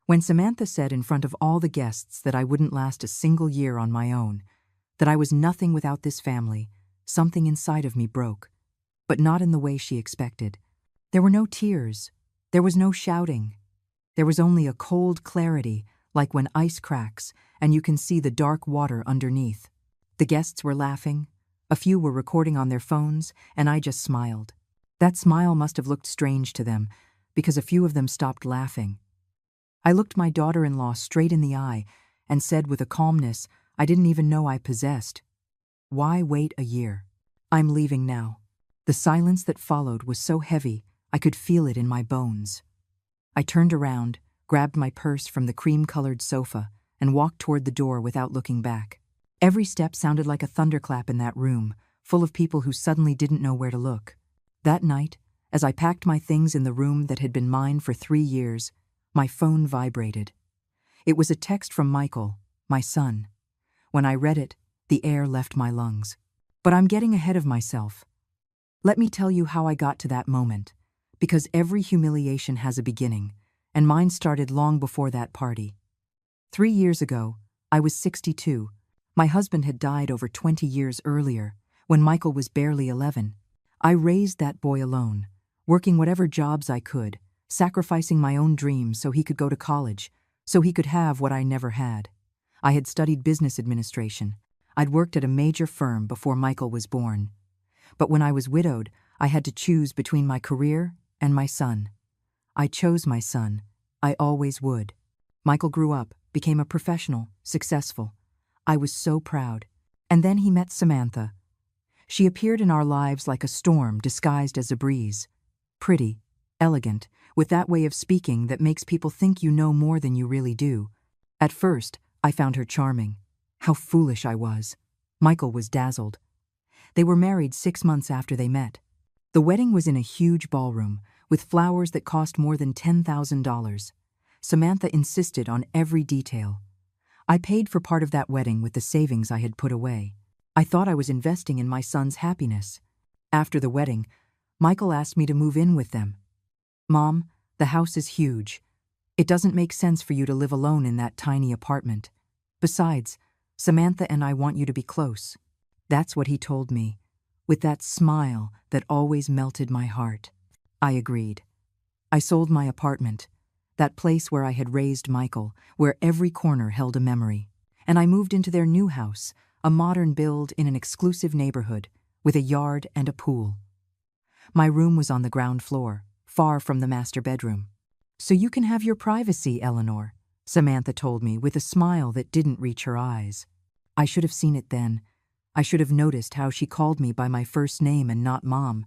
When Samantha said in front of all the guests that I wouldn't last a single year on my own, that I was nothing without this family, something inside of me broke, but not in the way she expected. There were no tears. There was no shouting. There was only a cold clarity, like when ice cracks and you can see the dark water underneath. The guests were laughing. A few were recording on their phones, and I just smiled. That smile must have looked strange to them, because a few of them stopped laughing. I looked my daughter-in-law straight in the eye and said with a calmness I didn't even know I possessed, "Why wait a year? I'm leaving now." The silence that followed was so heavy I could feel it in my bones. I turned around, grabbed my purse from the cream-colored sofa, and walked toward the door without looking back. Every step sounded like a thunderclap in that room, full of people who suddenly didn't know where to look. That night, as I packed my things in the room that had been mine for 3 years, my phone vibrated. It was a text from Michael, my son. When I read it, the air left my lungs. But I'm getting ahead of myself. Let me tell you how I got to that moment, because every humiliation has a beginning, and mine started long before that party. 3 years ago, I was 62. My husband had died over 20 years earlier, when Michael was barely 11. I raised that boy alone, working whatever jobs I could, sacrificing my own dreams so he could go to college, so he could have what I never had. I had studied business administration. I'd worked at a major firm before Michael was born. But when I was widowed, I had to choose between my career and my son. I chose my son. I always would. Michael grew up, became a professional, successful. I was so proud. And then he met Samantha. She appeared in our lives like a storm disguised as a breeze. Pretty, elegant, with that way of speaking that makes people think you know more than you really do. At first, I found her charming. How foolish I was. Michael was dazzled. They were married 6 months after they met. The wedding was in a huge ballroom, with flowers that cost more than $10,000. Samantha insisted on every detail. I paid for part of that wedding with the savings I had put away. I thought I was investing in my son's happiness. After the wedding, Michael asked me to move in with them. "Mom, the house is huge. It doesn't make sense for you to live alone in that tiny apartment. Besides, Samantha and I want you to be close." That's what he told me, with that smile that always melted my heart. I agreed. I sold my apartment, that place where I had raised Michael, where every corner held a memory, and I moved into their new house, a modern build in an exclusive neighborhood, with a yard and a pool. My room was on the ground floor, far from the master bedroom. "So you can have your privacy, Eleanor," Samantha told me with a smile that didn't reach her eyes. I should have seen it then. I should have noticed how she called me by my first name and not Mom,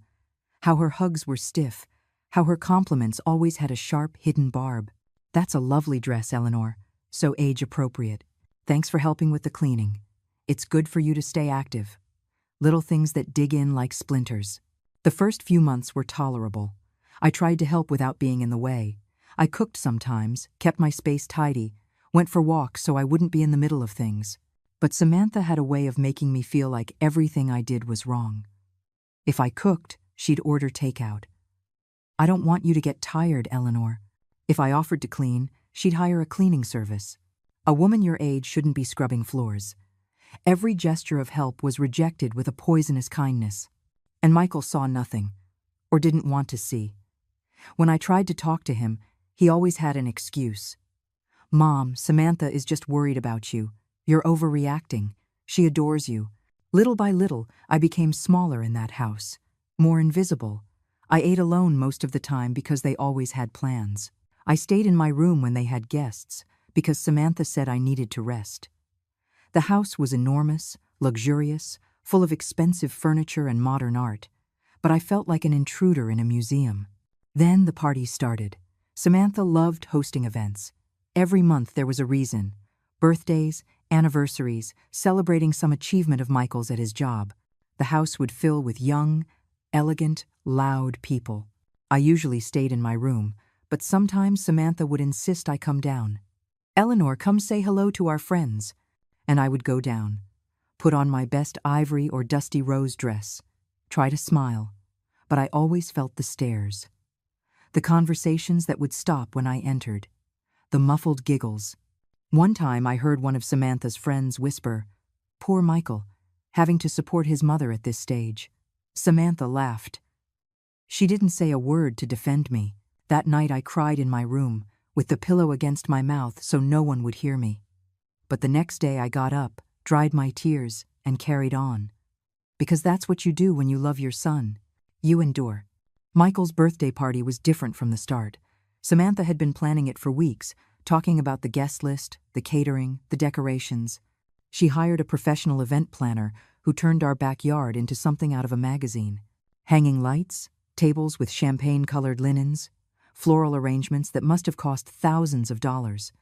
how her hugs were stiff, how her compliments always had a sharp, hidden barb. "That's a lovely dress, Eleanor, so age-appropriate. Thanks for helping with the cleaning. It's good for you to stay active." Little things that dig in like splinters. The first few months were tolerable. I tried to help without being in the way. I cooked sometimes, kept my space tidy, went for walks so I wouldn't be in the middle of things. But Samantha had a way of making me feel like everything I did was wrong. If I cooked, she'd order takeout. "I don't want you to get tired, Eleanor." If I offered to clean, she'd hire a cleaning service. A woman your age shouldn't be scrubbing floors. Every gesture of help was rejected with a poisonous kindness. And Michael saw nothing, or didn't want to see. When I tried to talk to him, he always had an excuse. "Mom, Samantha is just worried about you. You're overreacting. She adores you." Little by little, I became smaller in that house, more invisible. I ate alone most of the time because they always had plans. I stayed in my room when they had guests, because Samantha said I needed to rest. The house was enormous, luxurious, full of expensive furniture and modern art, but I felt like an intruder in a museum. Then the party started. Samantha loved hosting events. Every month there was a reason. Birthdays, anniversaries, celebrating some achievement of Michael's at his job. The house would fill with young, elegant, loud people. I usually stayed in my room, but sometimes Samantha would insist I come down. "Eleanor, come say hello to our friends." And I would go down, put on my best ivory or dusty rose dress, try to smile, but I always felt the stares. The conversations that would stop when I entered. the muffled giggles. One time I heard one of Samantha's friends whisper, "Poor Michael, having to support his mother at this stage." Samantha laughed. She didn't say a word to defend me. That night I cried in my room, with the pillow against my mouth so no one would hear me. But the next day I got up, dried my tears, and carried on. Because that's what you do when you love your son. You endure. Michael's birthday party was different from the start. Samantha had been planning it for weeks, talking about the guest list, the catering, the decorations. She hired a professional event planner who turned our backyard into something out of a magazine. Hanging lights, tables with champagne-colored linens, floral arrangements that must have cost thousands of dollars.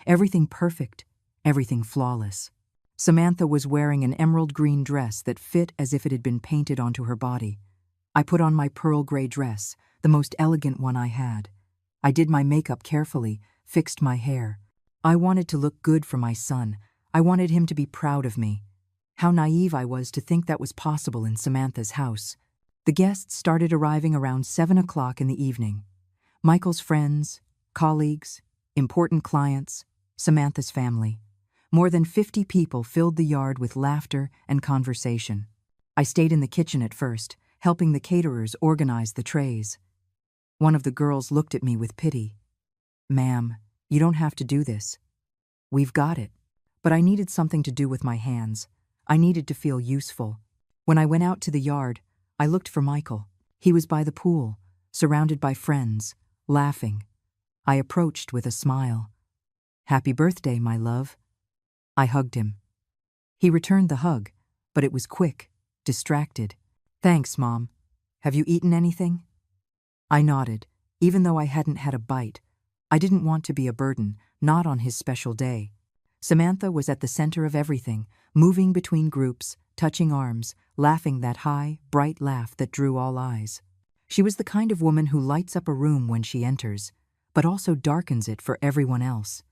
Everything perfect, everything flawless. Samantha was wearing an emerald green dress that fit as if it had been painted onto her body. I put on my pearl gray dress, the most elegant one I had. I did my makeup carefully, fixed my hair. I wanted to look good for my son. I wanted him to be proud of me. How naive I was to think that was possible in Samantha's house. The guests started arriving around 7 o'clock in the evening. Michael's friends, colleagues, important clients, Samantha's family. More than 50 people filled the yard with laughter and conversation. I stayed in the kitchen at first, helping the caterers organize the trays. One of the girls looked at me with pity. "Ma'am, you don't have to do this. We've got it." But I needed something to do with my hands. I needed to feel useful. When I went out to the yard, I looked for Michael. He was by the pool, surrounded by friends, laughing. I approached with a smile. "Happy birthday, my love." I hugged him. He returned the hug, but it was quick, distracted. "Thanks, Mom. Have you eaten anything?" I nodded, even though I hadn't had a bite. I didn't want to be a burden, not on his special day. Samantha was at the center of everything, moving between groups, touching arms, laughing that high, bright laugh that drew all eyes. She was the kind of woman who lights up a room when she enters, but also darkens it for everyone else.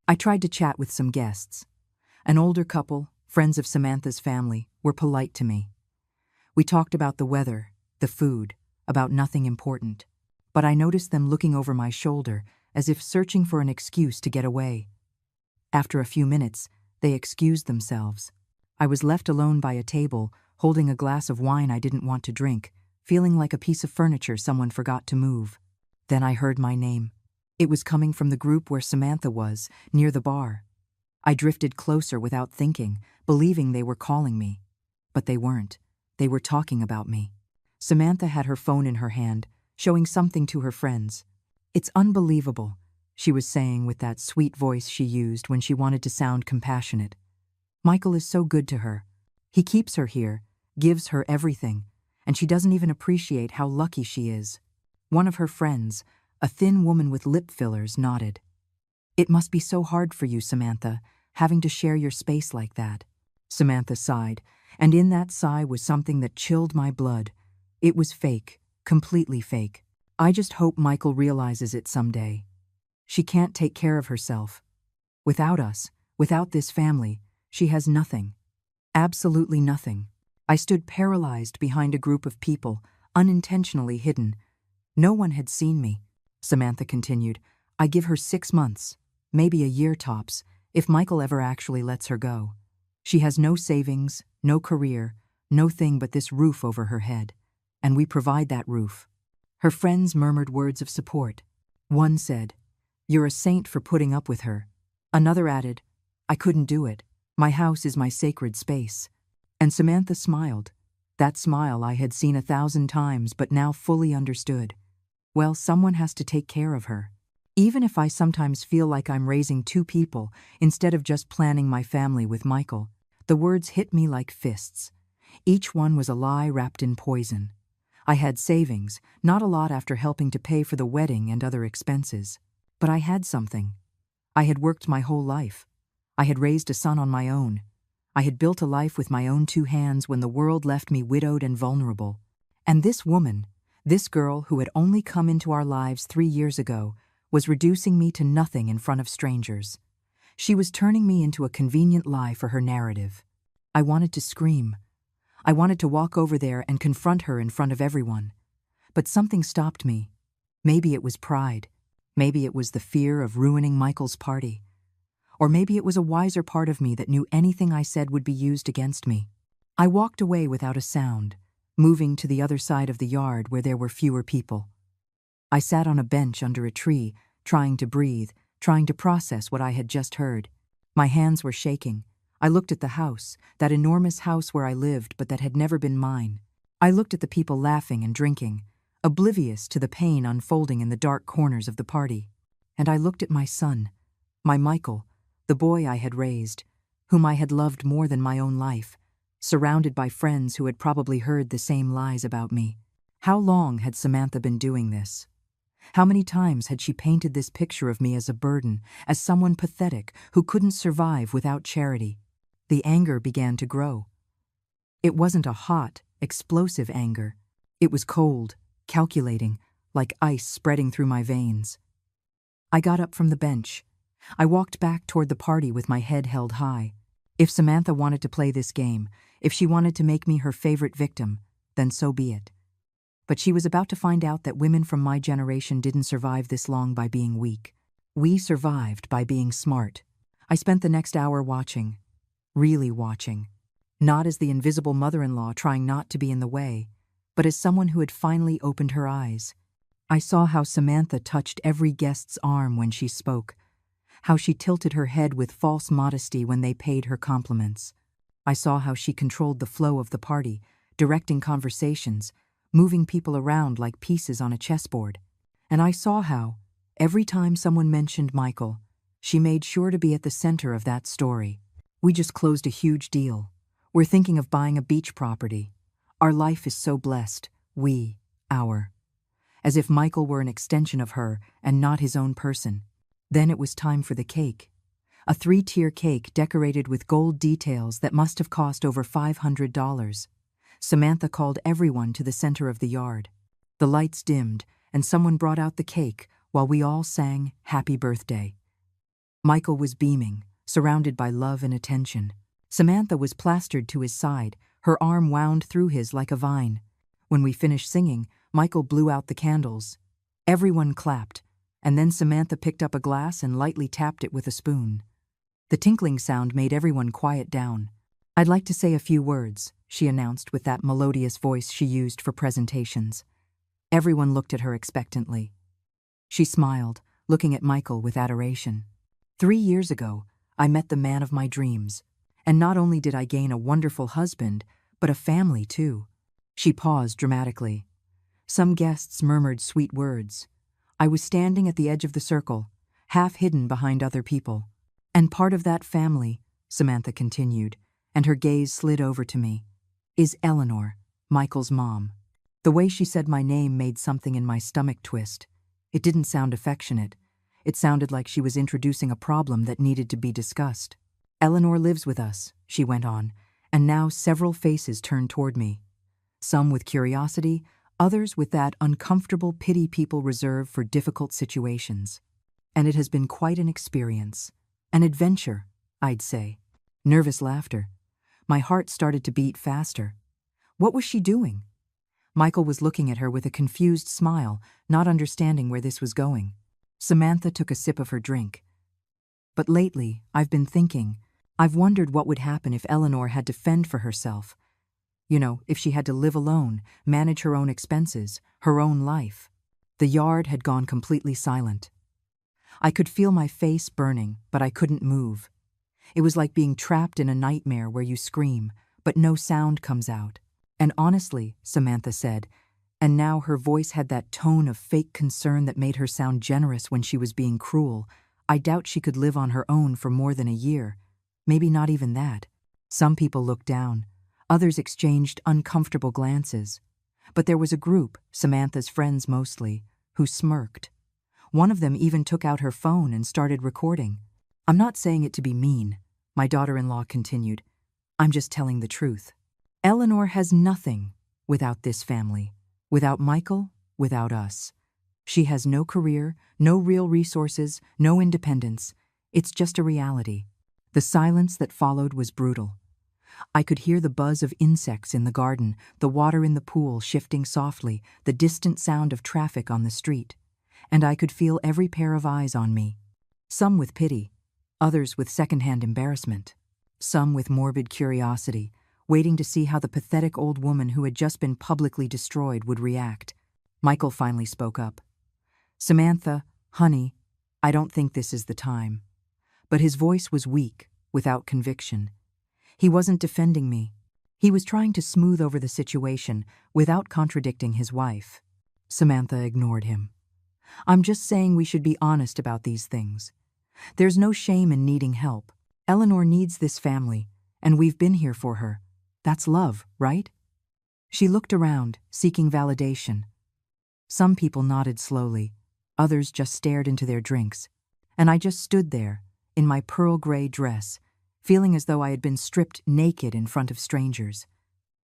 I tried to chat with some guests. An older couple, friends of Samantha's family, were polite to me. We talked about the weather, the food, about nothing important. But I noticed them looking over my shoulder, as if searching for an excuse to get away. After a few minutes, they excused themselves. I was left alone by a table, holding a glass of wine I didn't want to drink, feeling like a piece of furniture someone forgot to move. Then I heard my name. It was coming from the group where Samantha was, near the bar. I drifted closer without thinking, believing they were calling me. But they weren't. They were talking about me. Samantha had her phone in her hand, showing something to her friends. "It's unbelievable," she was saying with that sweet voice she used when she wanted to sound compassionate. "Michael is so good to her. He keeps her here, gives her everything, and she doesn't even appreciate how lucky she is." One of her friends, a thin woman with lip fillers, nodded. "It must be so hard for you, Samantha, having to share your space like that." Samantha sighed, and in that sigh was something that chilled my blood. It was fake, completely fake. "I just hope Michael realizes it someday. She can't take care of herself. Without us, without this family, she has nothing. Absolutely nothing." I stood paralyzed behind a group of people, unintentionally hidden. No one had seen me. Samantha continued, "I give her 6 months, maybe a year tops, if Michael ever actually lets her go. She has no savings, no career, no thing but this roof over her head. And we provide that roof." Her friends murmured words of support. One said, "You're a saint for putting up with her." Another added, "I couldn't do it. My house is my sacred space." And Samantha smiled. That smile I had seen 1,000 times but now fully understood. Well, someone has to take care of her. Even if I sometimes feel like I'm raising 2 people instead of just planning my family with Michael, the words hit me like fists. Each one was a lie wrapped in poison. I had savings, not a lot after helping to pay for the wedding and other expenses. But I had something. I had worked my whole life. I had raised a son on my own. I had built a life with my own 2 hands when the world left me widowed and vulnerable. And this woman, this girl who had only come into our lives 3 years ago, was reducing me to nothing in front of strangers. She was turning me into a convenient lie for her narrative. I wanted to scream. I wanted to walk over there and confront her in front of everyone. But something stopped me. Maybe it was pride. Maybe it was the fear of ruining Michael's party. Or maybe it was a wiser part of me that knew anything I said would be used against me. I walked away without a sound, moving to the other side of the yard where there were fewer people. I sat on a bench under a tree, trying to breathe, trying to process what I had just heard. My hands were shaking. I looked at the house, that enormous house where I lived but that had never been mine. I looked at the people laughing and drinking, oblivious to the pain unfolding in the dark corners of the party. And I looked at my son, my Michael, the boy I had raised, whom I had loved more than my own life, surrounded by friends who had probably heard the same lies about me. How long had Samantha been doing this? How many times had she painted this picture of me as a burden, as someone pathetic who couldn't survive without charity? The anger began to grow. It wasn't a hot, explosive anger. It was cold, calculating, like ice spreading through my veins. I got up from the bench. I walked back toward the party with my head held high. If Samantha wanted to play this game, if she wanted to make me her favorite victim, then so be it. But she was about to find out that women from my generation didn't survive this long by being weak. We survived by being smart. I spent the next hour watching, really watching, not as the invisible mother-in-law trying not to be in the way, but as someone who had finally opened her eyes. I saw how Samantha touched every guest's arm when she spoke, how she tilted her head with false modesty when they paid her compliments. I saw how she controlled the flow of the party, directing conversations, moving people around like pieces on a chessboard. And I saw how, every time someone mentioned Michael, she made sure to be at the center of that story. We just closed a huge deal. We're thinking of buying a beach property. Our life is so blessed. Our. As if Michael were an extension of her and not his own person. Then it was time for the cake. A 3-tier cake decorated with gold details that must have cost over $500. Samantha called everyone to the center of the yard. The lights dimmed, and someone brought out the cake while we all sang Happy Birthday. Michael was beaming, surrounded by love and attention. Samantha was plastered to his side, her arm wound through his like a vine. When we finished singing, Michael blew out the candles. Everyone clapped, and then Samantha picked up a glass and lightly tapped it with a spoon. The tinkling sound made everyone quiet down. "I'd like to say a few words," she announced with that melodious voice she used for presentations. Everyone looked at her expectantly. She smiled, looking at Michael with adoration. 3 years ago, I met the man of my dreams. And not only did I gain a wonderful husband, but a family too. She paused dramatically. Some guests murmured sweet words. I was standing at the edge of the circle, half hidden behind other people. And part of that family, Samantha continued, and her gaze slid over to me, is Eleanor, Michael's mom. The way she said my name made something in my stomach twist. It didn't sound affectionate. It sounded like she was introducing a problem that needed to be discussed. Eleanor lives with us, she went on, and now several faces turned toward me. Some with curiosity, others with that uncomfortable pity people reserve for difficult situations. And it has been quite an experience. An adventure, I'd say. Nervous laughter. My heart started to beat faster. What was she doing? Michael was looking at her with a confused smile, not understanding where this was going. Samantha took a sip of her drink. But lately, I've been thinking, I've wondered what would happen if Eleanor had to fend for herself. You know, if she had to live alone, manage her own expenses, her own life. The yard had gone completely silent. I could feel my face burning, but I couldn't move. It was like being trapped in a nightmare where you scream, but no sound comes out. And honestly, Samantha said, and now her voice had that tone of fake concern that made her sound generous when she was being cruel, I doubt she could live on her own for more than a year. Maybe not even that. Some people looked down. Others exchanged uncomfortable glances. But there was a group, Samantha's friends mostly, who smirked. One of them even took out her phone and started recording. I'm not saying it to be mean, my daughter-in-law continued. I'm just telling the truth. Eleanor has nothing without this family, without Michael, without us. She has no career, no real resources, no independence. It's just a reality. The silence that followed was brutal. I could hear the buzz of insects in the garden, the water in the pool shifting softly, the distant sound of traffic on the street. and I could feel every pair of eyes on me. Some with pity, others with secondhand embarrassment, some with morbid curiosity, waiting to see how the pathetic old woman who had just been publicly destroyed would react. Michael finally spoke up. "Samantha, honey, I don't think this is the time." But his voice was weak, without conviction. He wasn't defending me. He was trying to smooth over the situation without contradicting his wife. Samantha ignored him. "I'm just saying we should be honest about these things. There's no shame in needing help. Eleanor needs this family, and we've been here for her. That's love, right?" She looked around, seeking validation. Some people nodded slowly, others just stared into their drinks, and I just stood there, in my pearl gray dress, feeling as though I had been stripped naked in front of strangers.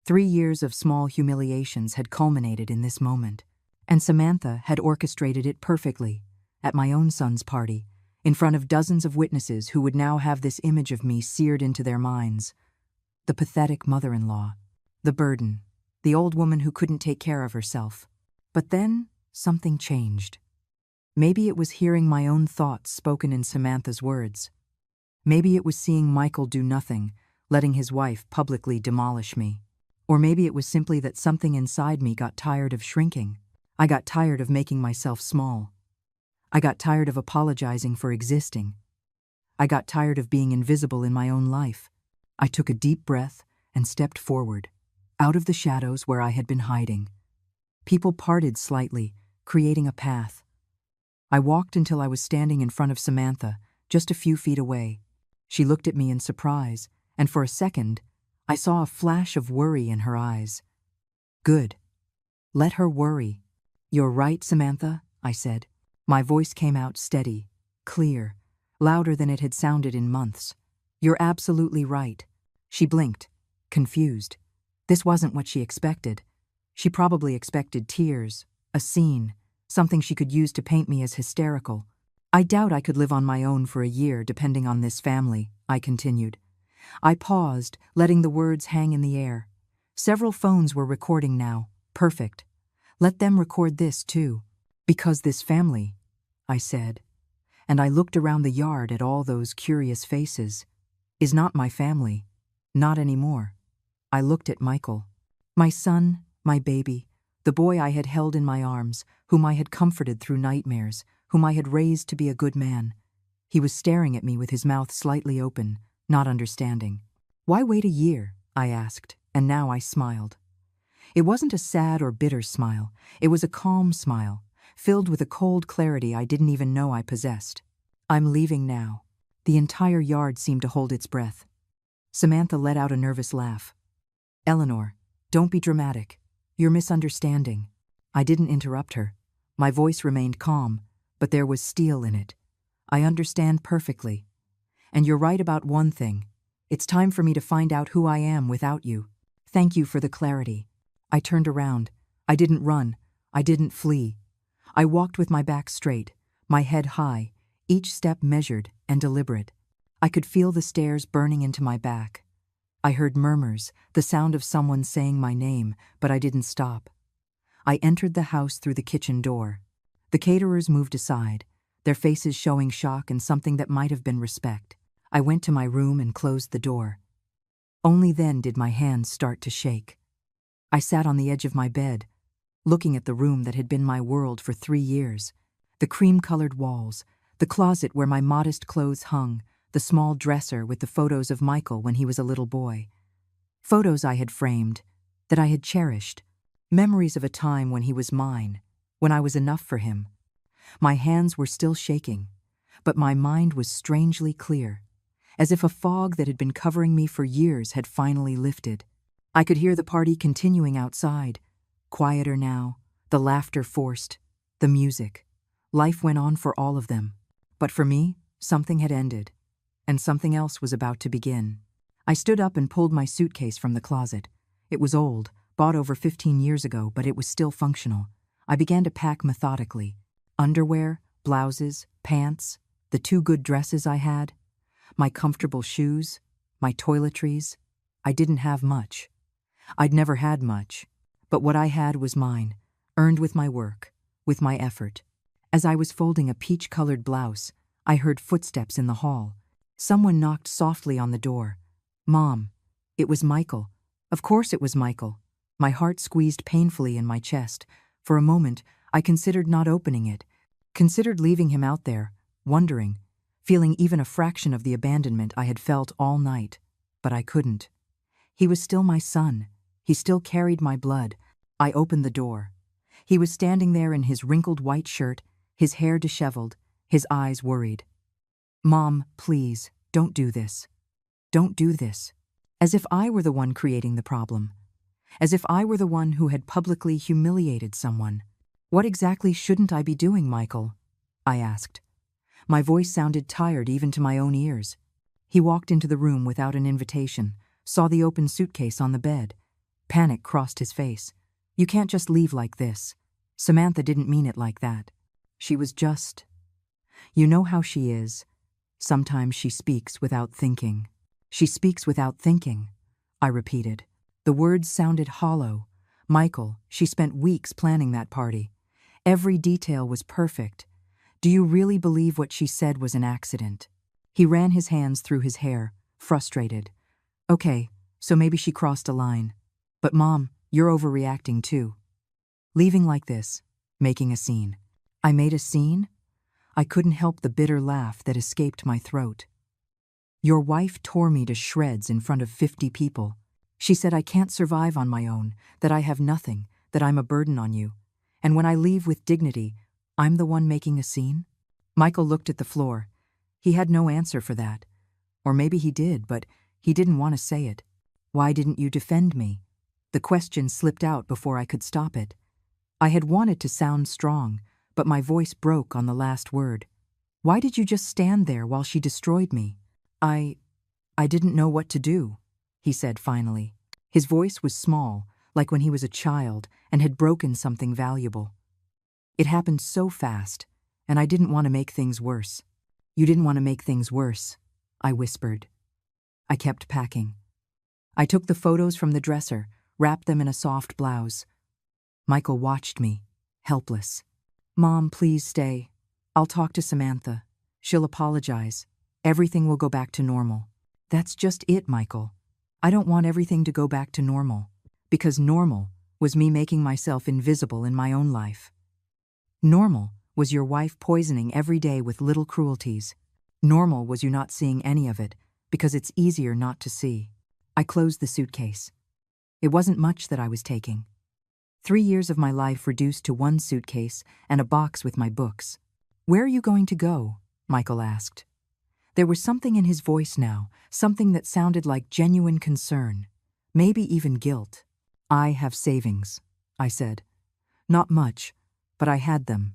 3 years of small humiliations had culminated in this moment, and Samantha had orchestrated it perfectly, at my own son's party, in front of dozens of witnesses who would now have this image of me seared into their minds. The pathetic mother-in-law, the burden, the old woman who couldn't take care of herself. But then, something changed. Maybe it was hearing my own thoughts spoken in Samantha's words. Maybe it was seeing Michael do nothing, letting his wife publicly demolish me. Or maybe it was simply that something inside me got tired of shrinking. I got tired of making myself small. I got tired of apologizing for existing. I got tired of being invisible in my own life. I took a deep breath and stepped forward, out of the shadows where I had been hiding. People parted slightly, creating a path. I walked until I was standing in front of Samantha, just a few feet away. She looked at me in surprise, and for a second, I saw a flash of worry in her eyes. "Good. Let her worry." "You're right, Samantha," I said. My voice came out steady, clear, louder than it had sounded in months. "You're absolutely right." She blinked, confused. This wasn't what she expected. She probably expected tears, a scene, something she could use to paint me as hysterical. "I doubt I could live on my own for a year depending on this family," I continued. I paused, letting the words hang in the air. Several phones were recording now. Perfect. Let them record this too. "Because this family," I said, and I looked around the yard at all those curious faces, "is not my family. Not anymore." I looked at Michael. My son, my baby, the boy I had held in my arms, whom I had comforted through nightmares, whom I had raised to be a good man. He was staring at me with his mouth slightly open, not understanding. "Why wait a year?" I asked, and now I smiled. It wasn't a sad or bitter smile. It was a calm smile, filled with a cold clarity I didn't even know I possessed. "I'm leaving now." The entire yard seemed to hold its breath. Samantha let out a nervous laugh. "Eleanor, don't be dramatic. You're misunderstanding." I didn't interrupt her. My voice remained calm, but there was steel in it. "I understand perfectly. And you're right about one thing. It's time for me to find out who I am without you. Thank you for the clarity." I turned around. I didn't run. I didn't flee. I walked with my back straight, my head high, each step measured and deliberate. I could feel the stairs burning into my back. I heard murmurs, the sound of someone saying my name, but I didn't stop. I entered the house through the kitchen door. The caterers moved aside, their faces showing shock and something that might have been respect. I went to my room and closed the door. Only then did my hands start to shake. I sat on the edge of my bed, looking at the room that had been my world for 3 years. The cream-colored walls, the closet where my modest clothes hung, the small dresser with the photos of Michael when he was a little boy. Photos I had framed, that I had cherished. Memories of a time when he was mine, when I was enough for him. My hands were still shaking, but my mind was strangely clear, as if a fog that had been covering me for years had finally lifted. I could hear the party continuing outside, quieter now, the laughter forced, the music. Life went on for all of them. But for me, something had ended, and something else was about to begin. I stood up and pulled my suitcase from the closet. It was old, bought over 15 years ago, but it was still functional. I began to pack methodically. Underwear, blouses, pants, the 2 good dresses I had, my comfortable shoes, my toiletries. I didn't have much. I'd never had much, but what I had was mine, earned with my work, with my effort. As I was folding a peach-colored blouse, I heard footsteps in the hall. Someone knocked softly on the door. Mom. It was Michael. Of course it was Michael. My heart squeezed painfully in my chest. For a moment, I considered not opening it, considered leaving him out there, wondering, feeling even a fraction of the abandonment I had felt all night. But I couldn't. He was still my son. He still carried my blood. I opened the door. He was standing there in his wrinkled white shirt, his hair disheveled, his eyes worried. Mom, please, don't do this. Don't do this. As if I were the one creating the problem. As if I were the one who had publicly humiliated someone. What exactly shouldn't I be doing, Michael? I asked. My voice sounded tired even to my own ears. He walked into the room without an invitation, saw the open suitcase on the bed. Panic crossed his face. You can't just leave like this. Samantha didn't mean it like that. She was just... You know how she is. Sometimes she speaks without thinking. She speaks without thinking, I repeated. The words sounded hollow. Michael, she spent weeks planning that party. Every detail was perfect. Do you really believe what she said was an accident? He ran his hands through his hair, frustrated. Okay, so maybe she crossed a line. But Mom, you're overreacting too. Leaving like this, making a scene. I made a scene? I couldn't help the bitter laugh that escaped my throat. Your wife tore me to shreds in front of 50 people. She said I can't survive on my own, that I have nothing, that I'm a burden on you. And when I leave with dignity, I'm the one making a scene? Michael looked at the floor. He had no answer for that. Or maybe he did, but he didn't want to say it. Why didn't you defend me? The question slipped out before I could stop it. I had wanted to sound strong, but my voice broke on the last word. Why did you just stand there while she destroyed me? I didn't know what to do, he said finally. His voice was small, like when he was a child and had broken something valuable. It happened so fast, and I didn't want to make things worse. You didn't want to make things worse, I whispered. I kept packing. I took the photos from the dresser, wrapped them in a soft blouse. Michael watched me, helpless. Mom, please stay. I'll talk to Samantha. She'll apologize. Everything will go back to normal. That's just it, Michael. I don't want everything to go back to normal. Because normal was me making myself invisible in my own life. Normal was your wife poisoning every day with little cruelties. Normal was you not seeing any of it, because it's easier not to see. I closed the suitcase. It wasn't much that I was taking. 3 years of my life reduced to one suitcase and a box with my books. Where are you going to go? Michael asked. There was something in his voice now, something that sounded like genuine concern, maybe even guilt. I have savings, I said. Not much, but I had them.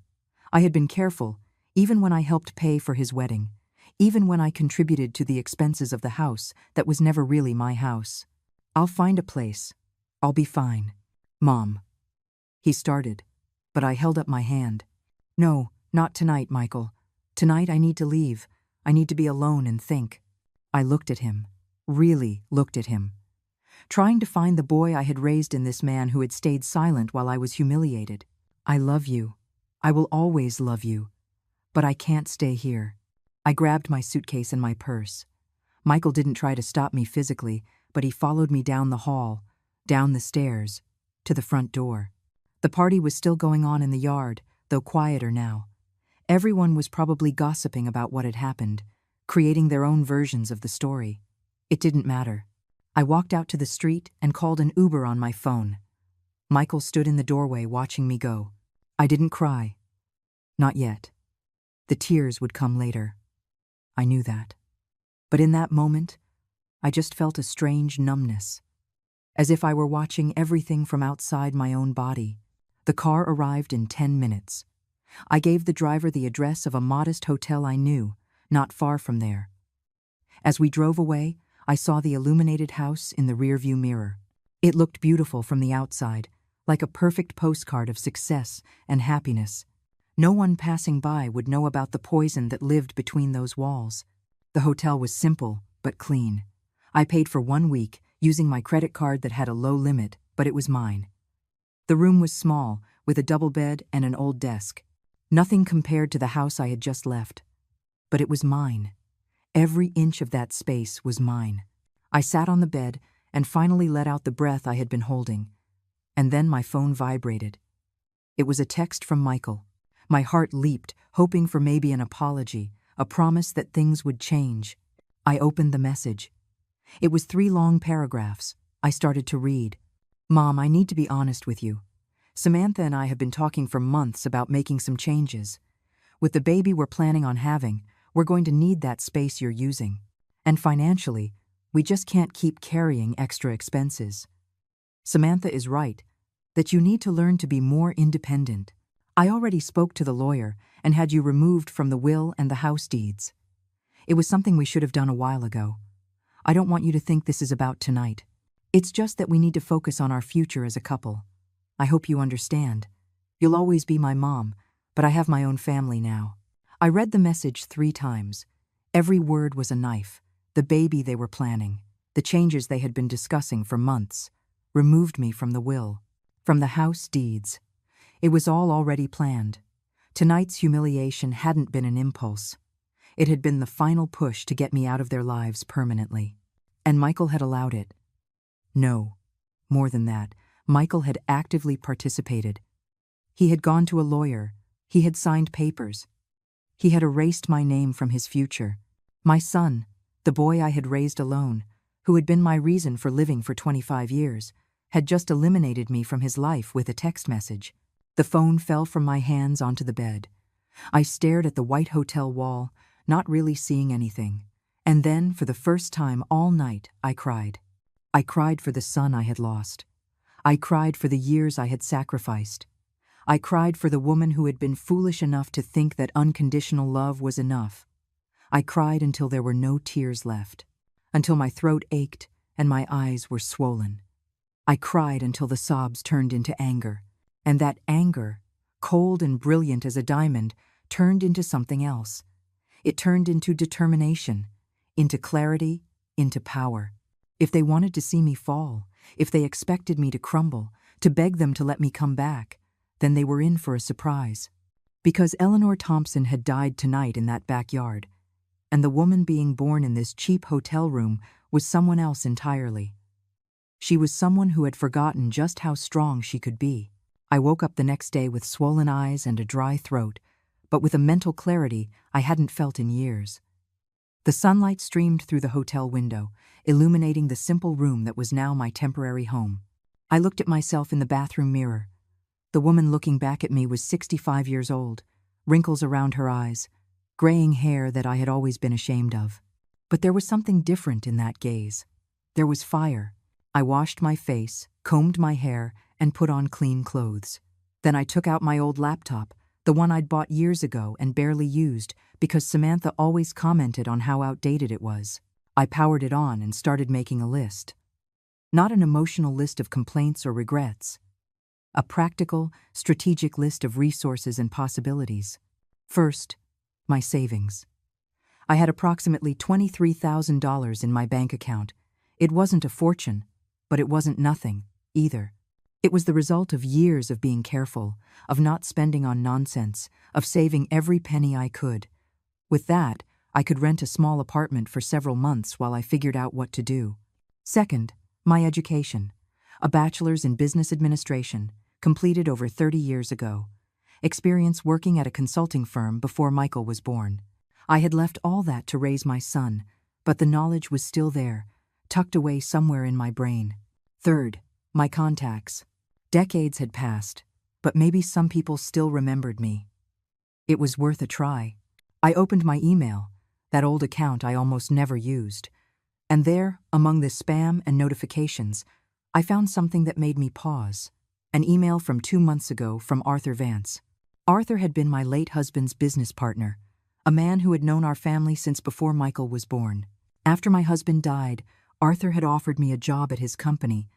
I had been careful, even when I helped pay for his wedding, even when I contributed to the expenses of the house that was never really my house. I'll find a place. I'll be fine. Mom. He started, but I held up my hand. No, not tonight, Michael. Tonight I need to leave. I need to be alone and think. I looked at him, really looked at him, trying to find the boy I had raised in this man who had stayed silent while I was humiliated. I love you. I will always love you. But I can't stay here. I grabbed my suitcase and my purse. Michael didn't try to stop me physically, but he followed me down the hall, down the stairs, to the front door. The party was still going on in the yard, though quieter now. Everyone was probably gossiping about what had happened, creating their own versions of the story. It didn't matter. I walked out to the street and called an Uber on my phone. Michael stood in the doorway watching me go. I didn't cry. Not yet. The tears would come later. I knew that. But in that moment, I just felt a strange numbness, as if I were watching everything from outside my own body. The car arrived in 10 minutes. I gave the driver the address of a modest hotel I knew, not far from there. As we drove away, I saw the illuminated house in the rearview mirror. It looked beautiful from the outside, like a perfect postcard of success and happiness. No one passing by would know about the poison that lived between those walls. The hotel was simple, but clean. I paid for 1 week, using my credit card that had a low limit, but it was mine. The room was small, with a double bed and an old desk. Nothing compared to the house I had just left. But it was mine. Every inch of that space was mine. I sat on the bed and finally let out the breath I had been holding. And then my phone vibrated. It was a text from Michael. My heart leaped, hoping for maybe an apology, a promise that things would change. I opened the message. It was 3 long paragraphs. I started to read. "Mom, I need to be honest with you. Samantha and I have been talking for months about making some changes. With the baby we're planning on having, we're going to need that space you're using. And financially, we just can't keep carrying extra expenses. Samantha is right, that you need to learn to be more independent. I already spoke to the lawyer and had you removed from the will and the house deeds. It was something we should have done a while ago. I don't want you to think this is about tonight. It's just that we need to focus on our future as a couple. I hope you understand. You'll always be my mom, but I have my own family now." I read the message 3 times. Every word was a knife. The baby they were planning, the changes they had been discussing for months, removed me from the will, from the house deeds. It was all already planned. Tonight's humiliation hadn't been an impulse. It had been the final push to get me out of their lives permanently. And Michael had allowed it. No, more than that, Michael had actively participated. He had gone to a lawyer. He had signed papers. He had erased my name from his future. My son, the boy I had raised alone, who had been my reason for living for 25 years, had just eliminated me from his life with a text message. The phone fell from my hands onto the bed. I stared at the white hotel wall, not really seeing anything. And then, for the first time all night, I cried. I cried for the son I had lost. I cried for the years I had sacrificed. I cried for the woman who had been foolish enough to think that unconditional love was enough. I cried until there were no tears left, until my throat ached and my eyes were swollen. I cried until the sobs turned into anger, and that anger, cold and brilliant as a diamond, turned into something else. It turned into determination, into clarity, into power. If they wanted to see me fall, if they expected me to crumble, to beg them to let me come back, then they were in for a surprise. Because Eleanor Thompson had died tonight in that backyard, and the woman being born in this cheap hotel room was someone else entirely. She was someone who had forgotten just how strong she could be. I woke up the next day with swollen eyes and a dry throat, but with a mental clarity I hadn't felt in years. The sunlight streamed through the hotel window, illuminating the simple room that was now my temporary home. I looked at myself in the bathroom mirror. The woman looking back at me was 65 years old, wrinkles around her eyes, graying hair that I had always been ashamed of. But there was something different in that gaze. There was fire. I washed my face, combed my hair, and put on clean clothes. Then I took out my old laptop, the one I'd bought years ago and barely used because Samantha always commented on how outdated it was. I powered it on and started making a list. Not an emotional list of complaints or regrets. A practical, strategic list of resources and possibilities. First, my savings. I had approximately $23,000 in my bank account. It wasn't a fortune, but it wasn't nothing, either. It was the result of years of being careful, of not spending on nonsense, of saving every penny I could. With that, I could rent a small apartment for several months while I figured out what to do. Second, my education. A bachelor's in business administration, completed over 30 years ago. Experience working at a consulting firm before Michael was born. I had left all that to raise my son, but the knowledge was still there, tucked away somewhere in my brain. Third, my contacts. Decades had passed, but maybe some people still remembered me. It was worth a try. I opened my email, that old account I almost never used, and there, among the spam and notifications, I found something that made me pause. An email from 2 months ago from Arthur Vance. Arthur had been my late husband's business partner, a man who had known our family since before Michael was born. After my husband died, Arthur had offered me a job at his company,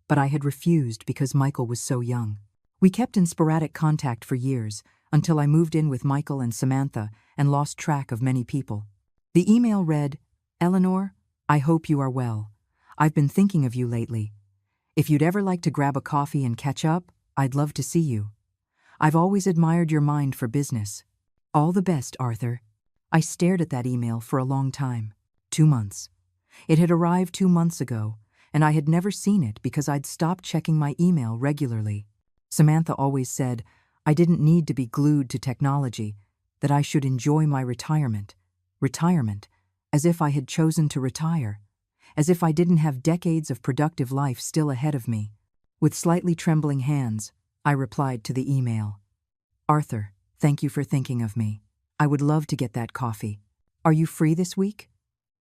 but I had refused because Michael was so young. We kept in sporadic contact for years, until I moved in with Michael and Samantha and lost track of many people. The email read, "Eleanor, I hope you are well. I've been thinking of you lately. If you'd ever like to grab a coffee and catch up, I'd love to see you. I've always admired your mind for business. All the best, Arthur. I stared at that email for a long time. 2 months. It had arrived 2 months ago, and I had never seen it because I'd stopped checking my email regularly. Samantha always said I didn't need to be glued to technology, that I should enjoy my retirement. Retirement, as if I had chosen to retire, as if I didn't have decades of productive life still ahead of me. With slightly trembling hands, I replied to the email. Arthur, thank you for thinking of me. I would love to get that coffee. Are you free this week?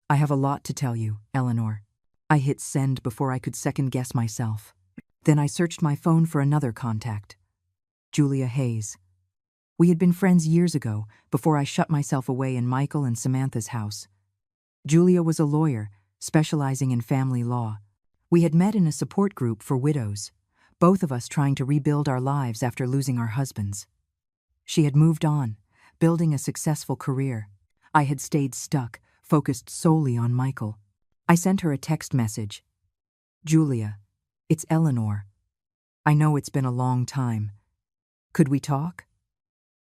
I have a lot to tell you, Eleanor. I hit send before I could second-guess myself. Then I searched my phone for another contact. Julia Hayes. We had been friends years ago, before I shut myself away in Michael and Samantha's house. Julia was a lawyer, specializing in family law. We had met in a support group for widows, both of us trying to rebuild our lives after losing our husbands. She had moved on, building a successful career. I had stayed stuck, focused solely on Michael. I sent her a text message. Julia, it's Eleanor. I know it's been a long time. Could we talk?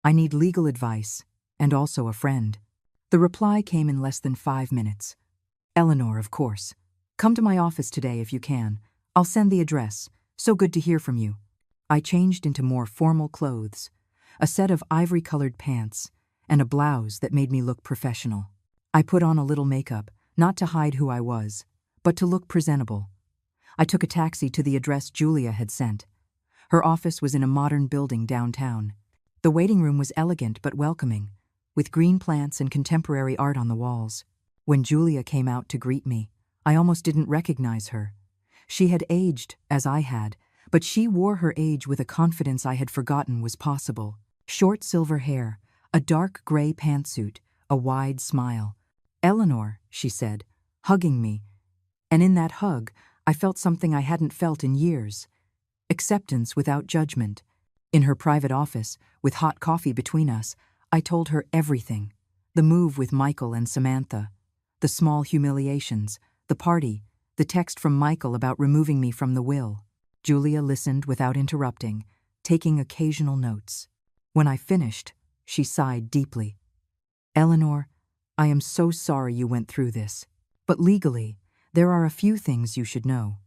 I need legal advice, and also a friend. The reply came in less than 5 minutes. Eleanor, of course. Come to my office today if you can. I'll send the address. So good to hear from you. I changed into more formal clothes, a set of ivory-colored pants, and a blouse that made me look professional. I put on a little makeup, not to hide who I was, but to look presentable. I took a taxi to the address Julia had sent. Her office was in a modern building downtown. The waiting room was elegant but welcoming, with green plants and contemporary art on the walls. When Julia came out to greet me, I almost didn't recognize her. She had aged, as I had, but she wore her age with a confidence I had forgotten was possible. Short silver hair, a dark gray pantsuit, a wide smile. Eleanor, she said, hugging me. And in that hug, I felt something I hadn't felt in years. Acceptance without judgment. In her private office, with hot coffee between us, I told her everything. The move with Michael and Samantha, the small humiliations, the party, the text from Michael about removing me from the will. Julia listened without interrupting, taking occasional notes. When I finished, she sighed deeply. Eleanor, I am so sorry you went through this, but legally, there are a few things you should know.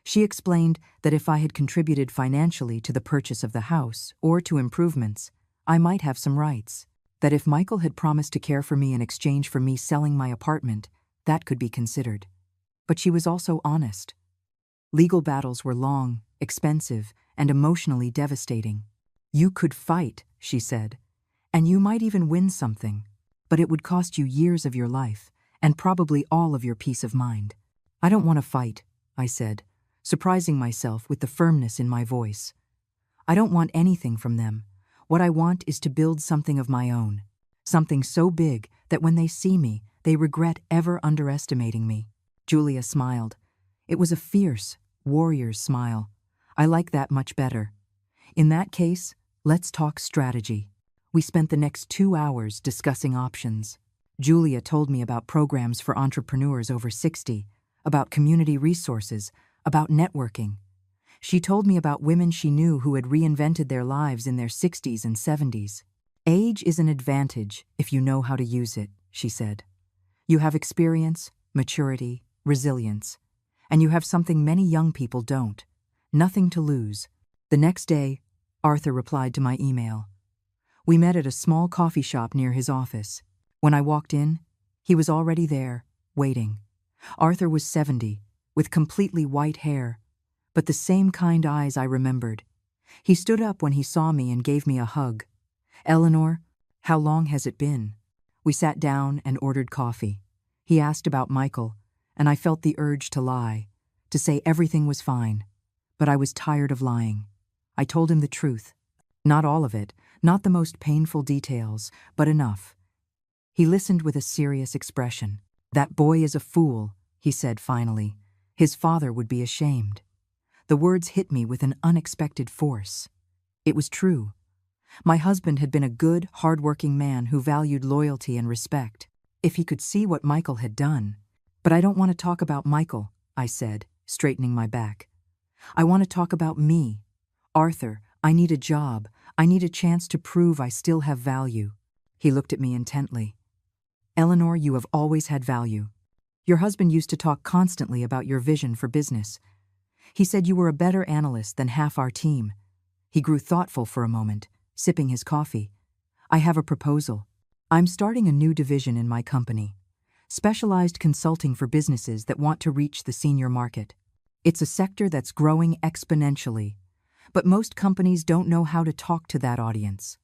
She explained that if I had contributed financially to the purchase of the house or to improvements, I might have some rights. That if Michael had promised to care for me in exchange for me selling my apartment, that could be considered. But she was also honest. Legal battles were long, expensive, and emotionally devastating. You could fight, she said, and you might even win something, but it would cost you years of your life, and probably all of your peace of mind. I don't want to fight, I said, surprising myself with the firmness in my voice. I don't want anything from them. What I want is to build something of my own, something so big that when they see me, they regret ever underestimating me. Julia smiled. It was a fierce, warrior's smile. I like that much better. In that case, let's talk strategy. We spent the next 2 hours discussing options. Julia told me about programs for entrepreneurs over 60, about community resources, about networking. She told me about women she knew who had reinvented their lives in their 60s and 70s. Age is an advantage if you know how to use it, she said. You have experience, maturity, resilience, and you have something many young people don't. Nothing to lose. The next day, Arthur replied to my email. We met at a small coffee shop near his office. When I walked in, he was already there, waiting. Arthur was 70, with completely white hair, but the same kind eyes I remembered. He stood up when he saw me and gave me a hug. Eleanor, how long has it been? We sat down and ordered coffee. He asked about Michael, and I felt the urge to lie, to say everything was fine. But I was tired of lying. I told him the truth. Not all of it, not the most painful details, but enough. He listened with a serious expression. That boy is a fool, he said finally. His father would be ashamed. The words hit me with an unexpected force. It was true. My husband had been a good, hard-working man who valued loyalty and respect. If he could see what Michael had done. But I don't want to talk about Michael, I said, straightening my back. I want to talk about me. Arthur, I need a job. I need a chance to prove I still have value. He looked at me intently. Eleanor, you have always had value. Your husband used to talk constantly about your vision for business. He said you were a better analyst than half our team. He grew thoughtful for a moment, sipping his coffee. I have a proposal. I'm starting a new division in my company. Specialized consulting for businesses that want to reach the senior market. It's a sector that's growing exponentially, but most companies don't know how to talk to that audience.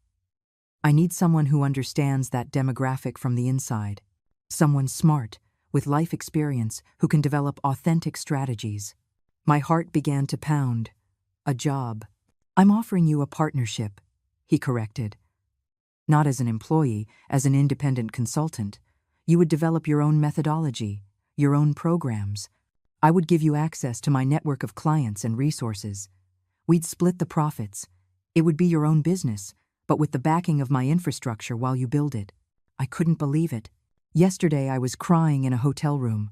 I need someone who understands that demographic from the inside. Someone smart, with life experience, who can develop authentic strategies. My heart began to pound. A job. I'm offering you a partnership, he corrected. Not as an employee, as an independent consultant. You would develop your own methodology, your own programs. I would give you access to my network of clients and resources. We'd split the profits. It would be your own business, but with the backing of my infrastructure while you build it. I couldn't believe it. Yesterday I was crying in a hotel room.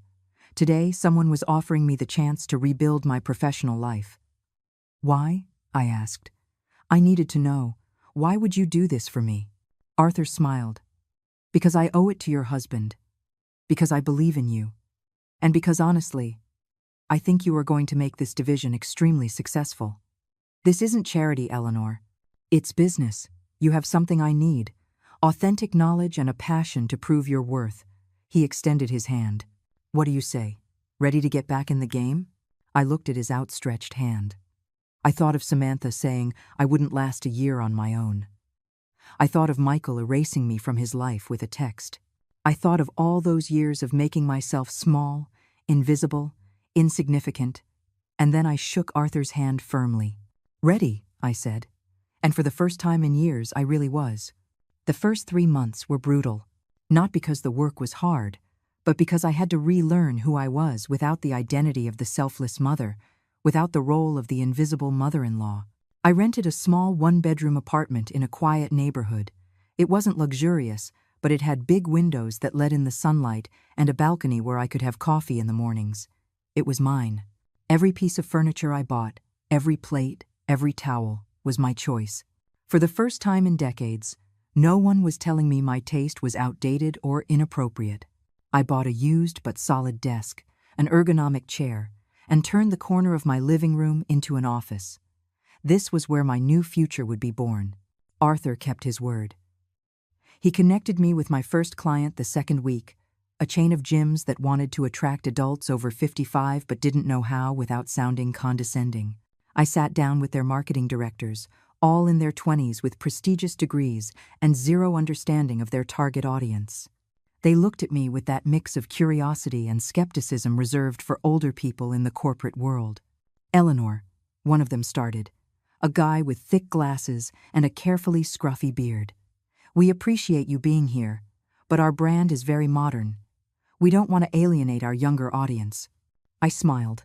Today someone was offering me the chance to rebuild my professional life. Why? I asked. I needed to know. Why would you do this for me? Arthur smiled. Because I owe it to your husband. Because I believe in you. And because honestly, I think you are going to make this division extremely successful. This isn't charity, Eleanor. It's business. You have something I need. Authentic knowledge and a passion to prove your worth. He extended his hand. What do you say? Ready to get back in the game? I looked at his outstretched hand. I thought of Samantha saying I wouldn't last a year on my own. I thought of Michael erasing me from his life with a text. I thought of all those years of making myself small, invisible, insignificant, and then I shook Arthur's hand firmly. Ready, I said. And for the first time in years, I really was. The first 3 months were brutal, not because the work was hard, but because I had to relearn who I was without the identity of the selfless mother, without the role of the invisible mother-in-law. I rented a small one-bedroom apartment in a quiet neighborhood. It wasn't luxurious, but it had big windows that let in the sunlight and a balcony where I could have coffee in the mornings. It was mine. Every piece of furniture I bought, every plate, every towel, was my choice. For the first time in decades, no one was telling me my taste was outdated or inappropriate. I bought a used but solid desk, an ergonomic chair, and turned the corner of my living room into an office. This was where my new future would be born. Arthur kept his word. He connected me with my first client the second week, a chain of gyms that wanted to attract adults over 55 but didn't know how without sounding condescending. I sat down with their marketing directors, all in their 20s with prestigious degrees and zero understanding of their target audience. They looked at me with that mix of curiosity and skepticism reserved for older people in the corporate world. Eleanor, one of them started, a guy with thick glasses and a carefully scruffy beard. We appreciate you being here, but our brand is very modern. We don't want to alienate our younger audience. I smiled.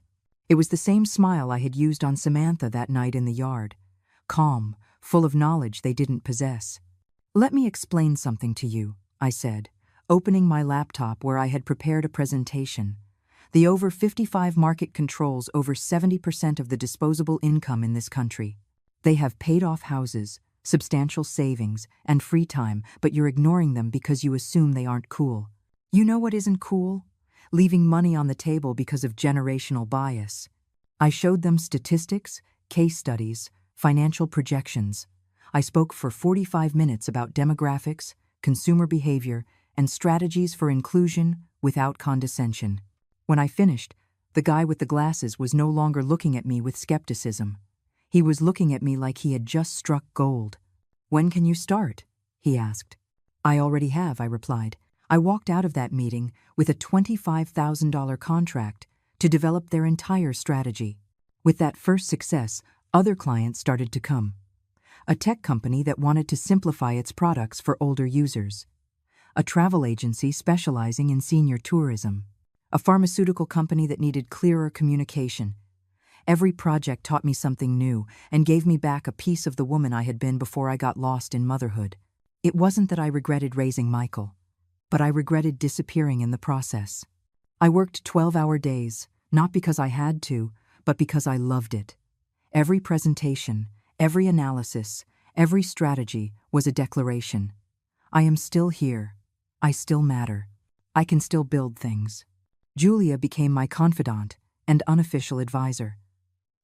It was the same smile I had used on Samantha that night in the yard. Calm, full of knowledge they didn't possess. Let me explain something to you, I said, opening my laptop where I had prepared a presentation. The over 55 market controls over 70% of the disposable income in this country. They have paid-off houses, substantial savings, and free time, but you're ignoring them because you assume they aren't cool. You know what isn't cool? Leaving money on the table because of generational bias. I showed them statistics, case studies, financial projections. I spoke for 45 minutes about demographics, consumer behavior, and strategies for inclusion without condescension. When I finished, the guy with the glasses was no longer looking at me with skepticism. He was looking at me like he had just struck gold. When can you start? He asked. I already have, I replied. I walked out of that meeting with a $25,000 contract to develop their entire strategy. With that first success, other clients started to come. A tech company that wanted to simplify its products for older users. A travel agency specializing in senior tourism. A pharmaceutical company that needed clearer communication. Every project taught me something new and gave me back a piece of the woman I had been before I got lost in motherhood. It wasn't that I regretted raising Michael, but I regretted disappearing in the process. I worked 12-hour days, not because I had to, but because I loved it. Every presentation, Every analysis, every strategy was a declaration. I am still here. I still matter. I can still build things. Julia became my confidant and unofficial advisor.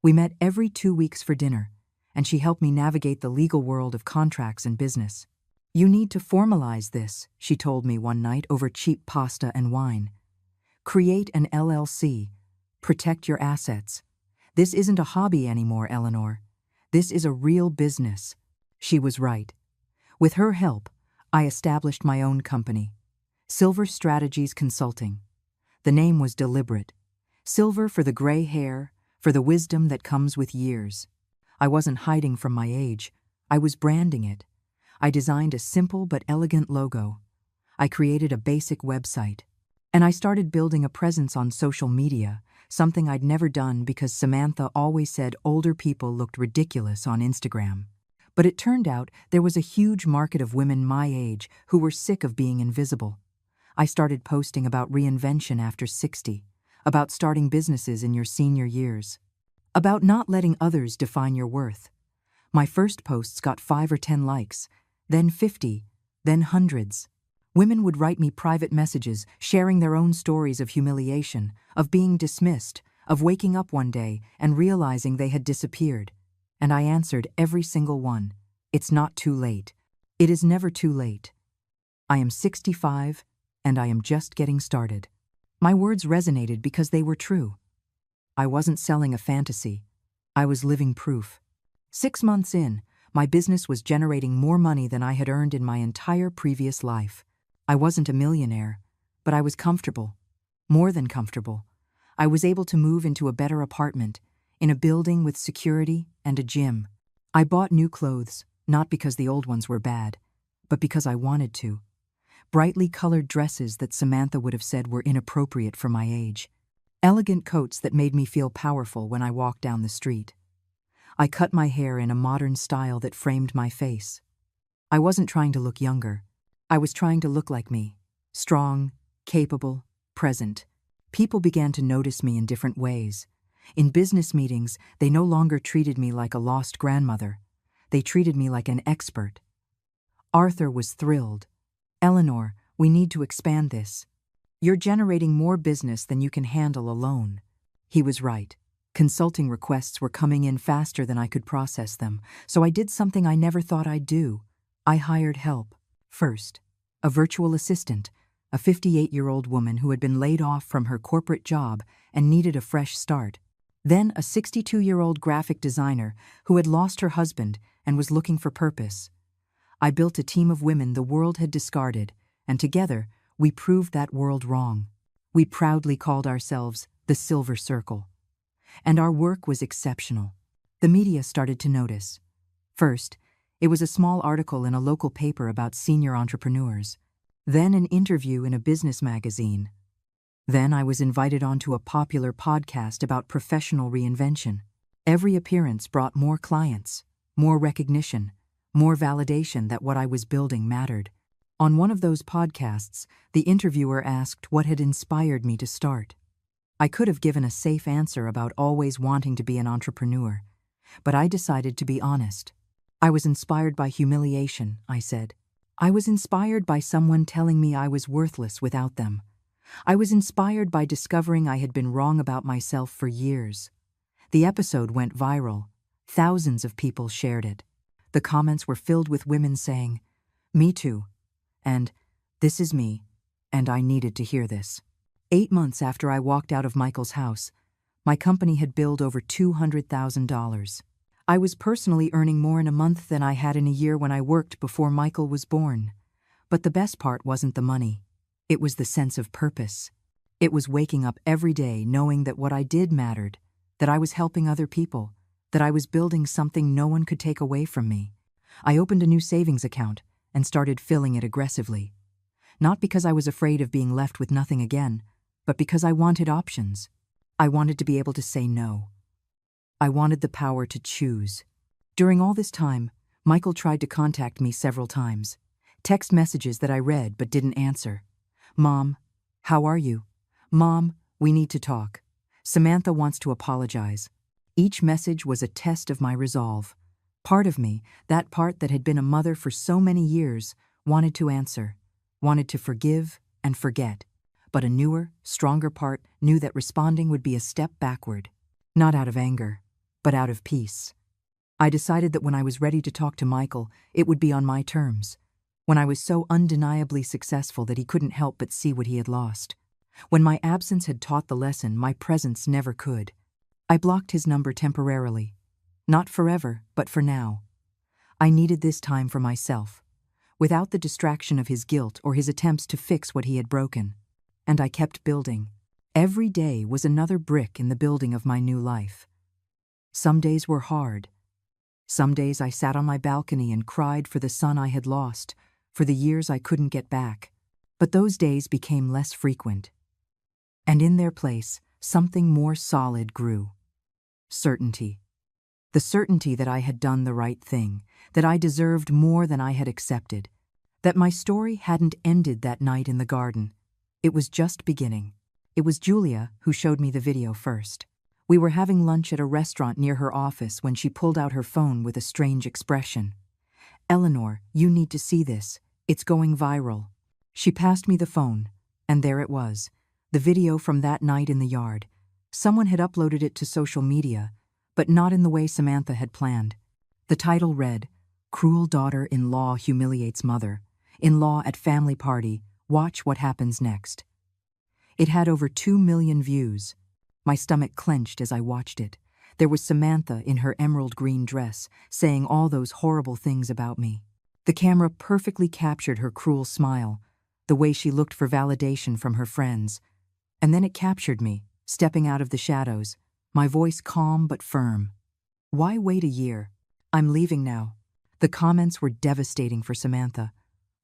We met every 2 weeks for dinner, and she helped me navigate the legal world of contracts and business. You need to formalize this, she told me one night over cheap pasta and wine. Create an LLC. Protect your assets. This isn't a hobby anymore, Eleanor. This is a real business. She was right. With her help, I established my own company, Silver Strategies Consulting. The name was deliberate. Silver for the gray hair, for the wisdom that comes with years. I wasn't hiding from my age. I was branding it. I designed a simple but elegant logo. I created a basic website. And I started building a presence on social media, something I'd never done because Samantha always said older people looked ridiculous on Instagram. But it turned out there was a huge market of women my age who were sick of being invisible. I started posting about reinvention after 60, about starting businesses in your senior years, about not letting others define your worth. My first posts got 5 or 10 likes, then 50, then hundreds. Women would write me private messages, sharing their own stories of humiliation, of being dismissed, of waking up one day and realizing they had disappeared. And I answered every single one. It's not too late. It is never too late. I am 65, and I am just getting started. My words resonated because they were true. I wasn't selling a fantasy. I was living proof. 6 months in, my business was generating more money than I had earned in my entire previous life. I wasn't a millionaire, but I was comfortable. More than comfortable. I was able to move into a better apartment, in a building with security and a gym. I bought new clothes, not because the old ones were bad, but because I wanted to. Brightly colored dresses that Samantha would have said were inappropriate for my age. Elegant coats that made me feel powerful when I walked down the street. I cut my hair in a modern style that framed my face. I wasn't trying to look younger. I was trying to look like me. Strong, capable, present. People began to notice me in different ways. In business meetings, they no longer treated me like a lost grandmother. They treated me like an expert. Arthur was thrilled. Eleanor, we need to expand this. You're generating more business than you can handle alone. He was right. Consulting requests were coming in faster than I could process them, so I did something I never thought I'd do. I hired help. First, a virtual assistant, a 58-year-old woman who had been laid off from her corporate job and needed a fresh start. Then a 62-year-old graphic designer who had lost her husband and was looking for purpose. I built a team of women the world had discarded, and together we proved that world wrong. We proudly called ourselves the Silver Circle. And our work was exceptional. The media started to notice. First, it was a small article in a local paper about senior entrepreneurs. Then an interview in a business magazine. Then I was invited onto a popular podcast about professional reinvention. Every appearance brought more clients, more recognition, more validation that what I was building mattered. On one of those podcasts, the interviewer asked what had inspired me to start. I could have given a safe answer about always wanting to be an entrepreneur, but I decided to be honest. I was inspired by humiliation, I said. I was inspired by someone telling me I was worthless without them. I was inspired by discovering I had been wrong about myself for years. The episode went viral. Thousands of people shared it. The comments were filled with women saying, "Me too," and "This is me," and I needed to hear this. 8 months after I walked out of Michael's house, my company had billed over $200,000. I was personally earning more in a month than I had in a year when I worked before Michael was born. But the best part wasn't the money. It was the sense of purpose. It was waking up every day knowing that what I did mattered, that I was helping other people, that I was building something no one could take away from me. I opened a new savings account and started filling it aggressively. Not because I was afraid of being left with nothing again, but because I wanted options. I wanted to be able to say no. I wanted the power to choose. During all this time, Michael tried to contact me several times. Text messages that I read but didn't answer. "Mom, how are you? Mom, we need to talk. Samantha wants to apologize." Each message was a test of my resolve. Part of me, that part that had been a mother for so many years, wanted to answer, wanted to forgive and forget. But a newer, stronger part knew that responding would be a step backward. Not out of anger, but out of peace. I decided that when I was ready to talk to Michael, it would be on my terms. When I was so undeniably successful that he couldn't help but see what he had lost. When my absence had taught the lesson my presence never could. I blocked his number temporarily. Not forever, but for now. I needed this time for myself, without the distraction of his guilt or his attempts to fix what he had broken. And I kept building. Every day was another brick in the building of my new life. Some days were hard. Some days I sat on my balcony and cried for the son I had lost, for the years I couldn't get back. But those days became less frequent. And in their place, something more solid grew. Certainty. The certainty that I had done the right thing, that I deserved more than I had accepted, that my story hadn't ended that night in the garden. It was just beginning. It was Julia who showed me the video first. We were having lunch at a restaurant near her office when she pulled out her phone with a strange expression. "Eleanor, you need to see this. It's going viral." She passed me the phone, and there it was, the video from that night in the yard. Someone had uploaded it to social media, but not in the way Samantha had planned. The title read, "Cruel Daughter-in-Law Humiliates Mother. In-Law at Family Party. Watch what happens next." It had over 2 million views. My stomach clenched as I watched it. There was Samantha in her emerald green dress, saying all those horrible things about me. The camera perfectly captured her cruel smile, the way she looked for validation from her friends. And then it captured me, stepping out of the shadows, my voice calm but firm. "Why wait a year? I'm leaving now." The comments were devastating for Samantha.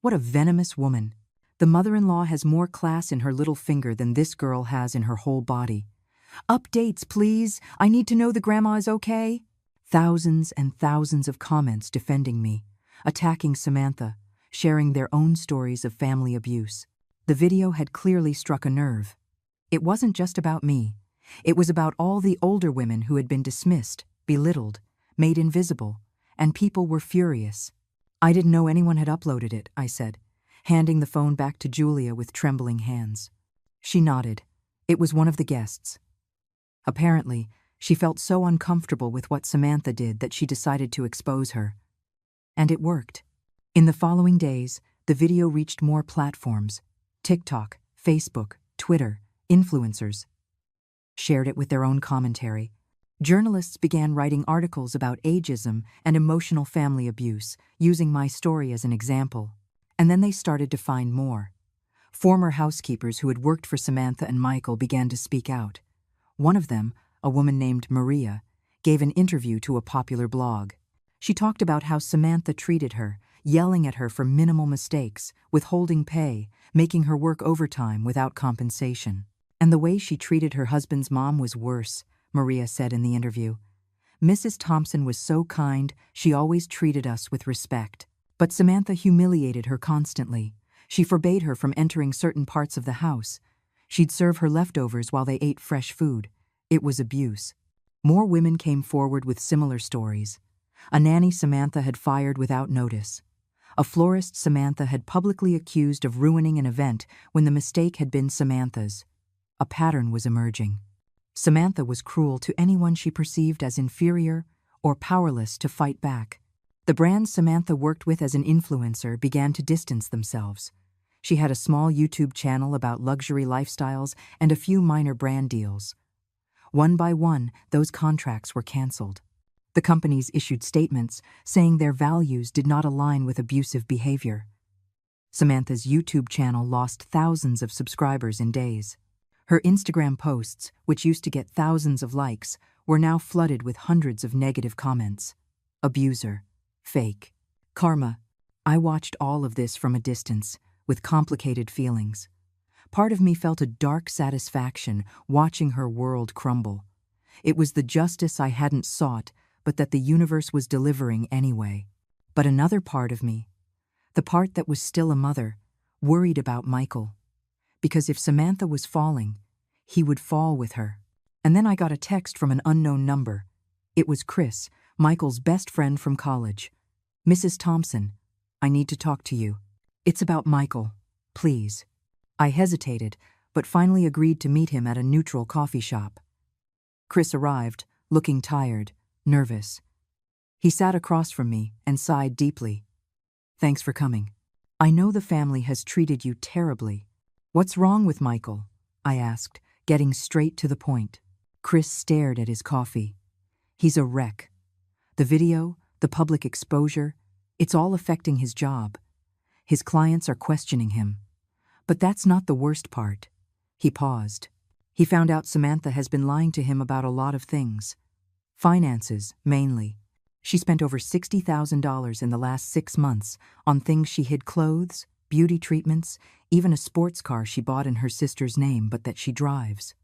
What a venomous woman. The mother-in-law has more class in her little finger than this girl has in her whole body. "Updates, please. I need to know the grandma is okay." Thousands and thousands of comments defending me, attacking Samantha, sharing their own stories of family abuse. The video had clearly struck a nerve. It wasn't just about me. It was about all the older women who had been dismissed, belittled, made invisible, and people were furious. "I didn't know anyone had uploaded it," I said, handing the phone back to Julia with trembling hands. She nodded. It was one of the guests. Apparently, she felt so uncomfortable with what Samantha did that she decided to expose her. And it worked. In the following days, the video reached more platforms: TikTok, Facebook, Twitter, influencers shared it with their own commentary. Journalists began writing articles about ageism and emotional family abuse, using my story as an example. And then they started to find more. Former housekeepers who had worked for Samantha and Michael began to speak out. One of them, a woman named Maria, gave an interview to a popular blog. She talked about how Samantha treated her, yelling at her for minimal mistakes, withholding pay, making her work overtime without compensation. And the way she treated her husband's mom was worse, Maria said in the interview. "Mrs. Thompson was so kind, she always treated us with respect. But Samantha humiliated her constantly. She forbade her from entering certain parts of the house. She'd serve her leftovers while they ate fresh food. It was abuse." More women came forward with similar stories. A nanny Samantha had fired without notice. A florist Samantha had publicly accused of ruining an event when the mistake had been Samantha's. A pattern was emerging. Samantha was cruel to anyone she perceived as inferior or powerless to fight back. The brands Samantha worked with as an influencer began to distance themselves. She had a small YouTube channel about luxury lifestyles and a few minor brand deals. One by one, those contracts were canceled. The companies issued statements saying their values did not align with abusive behavior. Samantha's YouTube channel lost thousands of subscribers in days. Her Instagram posts, which used to get thousands of likes, were now flooded with hundreds of negative comments. Abuser. Fake. Karma. I watched all of this from a distance, with complicated feelings. Part of me felt a dark satisfaction watching her world crumble. It was the justice I hadn't sought, but that the universe was delivering anyway. But another part of me, the part that was still a mother, worried about Michael. Because if Samantha was falling, he would fall with her. And then I got a text from an unknown number. It was Chris, Michael's best friend from college. Mrs. Thompson, I need to talk to you. It's about Michael, please. I hesitated, but finally agreed to meet him at a neutral coffee shop. Chris arrived, looking tired, nervous. He sat across from me and sighed deeply. Thanks for coming. I know the family has treated you terribly. What's wrong with Michael? I asked, getting straight to the point. Chris stared at his coffee. He's a wreck. The video, the public exposure, it's all affecting his job. His clients are questioning him. But that's not the worst part. He paused. He found out Samantha has been lying to him about a lot of things. Finances, mainly. She spent over $60,000 in the last 6 months on things she hid: clothes, beauty treatments, even a sports car she bought in her sister's name but that she drives.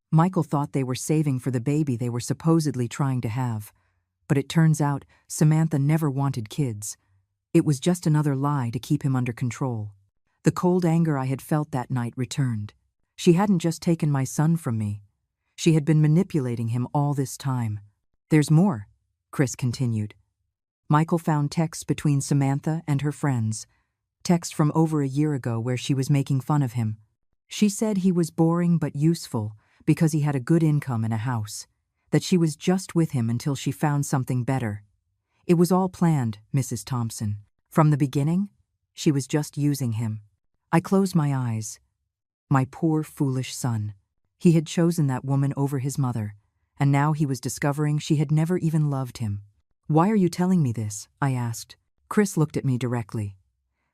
Michael thought they were saving for the baby they were supposedly trying to have. But it turns out Samantha never wanted kids. It was just another lie to keep him under control. The cold anger I had felt that night returned. She hadn't just taken my son from me. She had been manipulating him all this time. There's more, Chris continued. Michael found texts between Samantha and her friends. Texts from over a year ago where she was making fun of him. She said he was boring but useful because he had a good income and a house. That she was just with him until she found something better. It was all planned, Mrs. Thompson. From the beginning, she was just using him. I closed my eyes. My poor, foolish son. He had chosen that woman over his mother, and now he was discovering she had never even loved him. Why are you telling me this? I asked. Chris looked at me directly.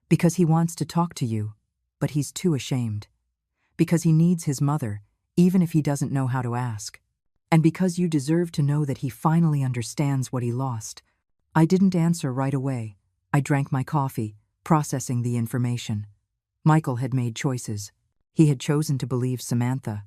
Because he wants to talk to you, but he's too ashamed. Because he needs his mother, even if he doesn't know how to ask. And because you deserve to know that he finally understands what he lost. I didn't answer right away. I drank my coffee, processing the information. Michael had made choices. He had chosen to believe Samantha.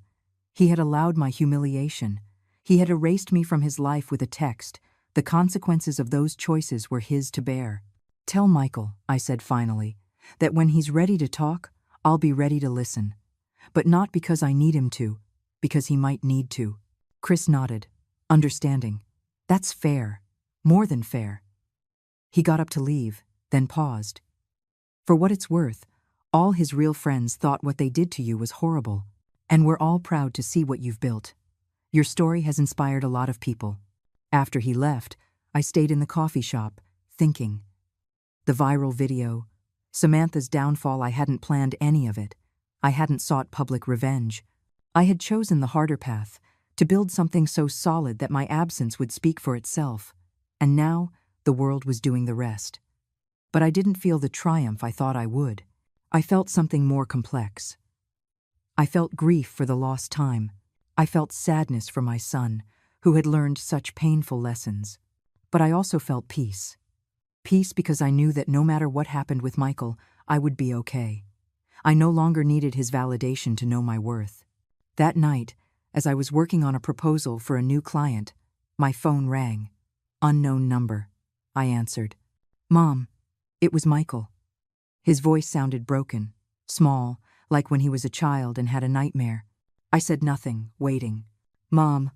He had allowed my humiliation. He had erased me from his life with a text. The consequences of those choices were his to bear. Tell Michael, I said finally, that when he's ready to talk, I'll be ready to listen. But not because I need him to, because he might need to. Chris nodded, understanding. That's fair. More than fair. He got up to leave, then paused. For what it's worth, all his real friends thought what they did to you was horrible, and we're all proud to see what you've built. Your story has inspired a lot of people. After he left, I stayed in the coffee shop, thinking. The viral video, Samantha's downfall, I hadn't planned any of it. I hadn't sought public revenge. I had chosen the harder path, to build something so solid that my absence would speak for itself. And now, the world was doing the rest. But I didn't feel the triumph I thought I would. I felt something more complex. I felt grief for the lost time. I felt sadness for my son, who had learned such painful lessons. But I also felt peace. Peace because I knew that no matter what happened with Michael, I would be okay. I no longer needed his validation to know my worth. That night, as I was working on a proposal for a new client, my phone rang. Unknown number. I answered. Mom, it was Michael. His voice sounded broken, small, like when he was a child and had a nightmare. I said nothing, waiting. Mom,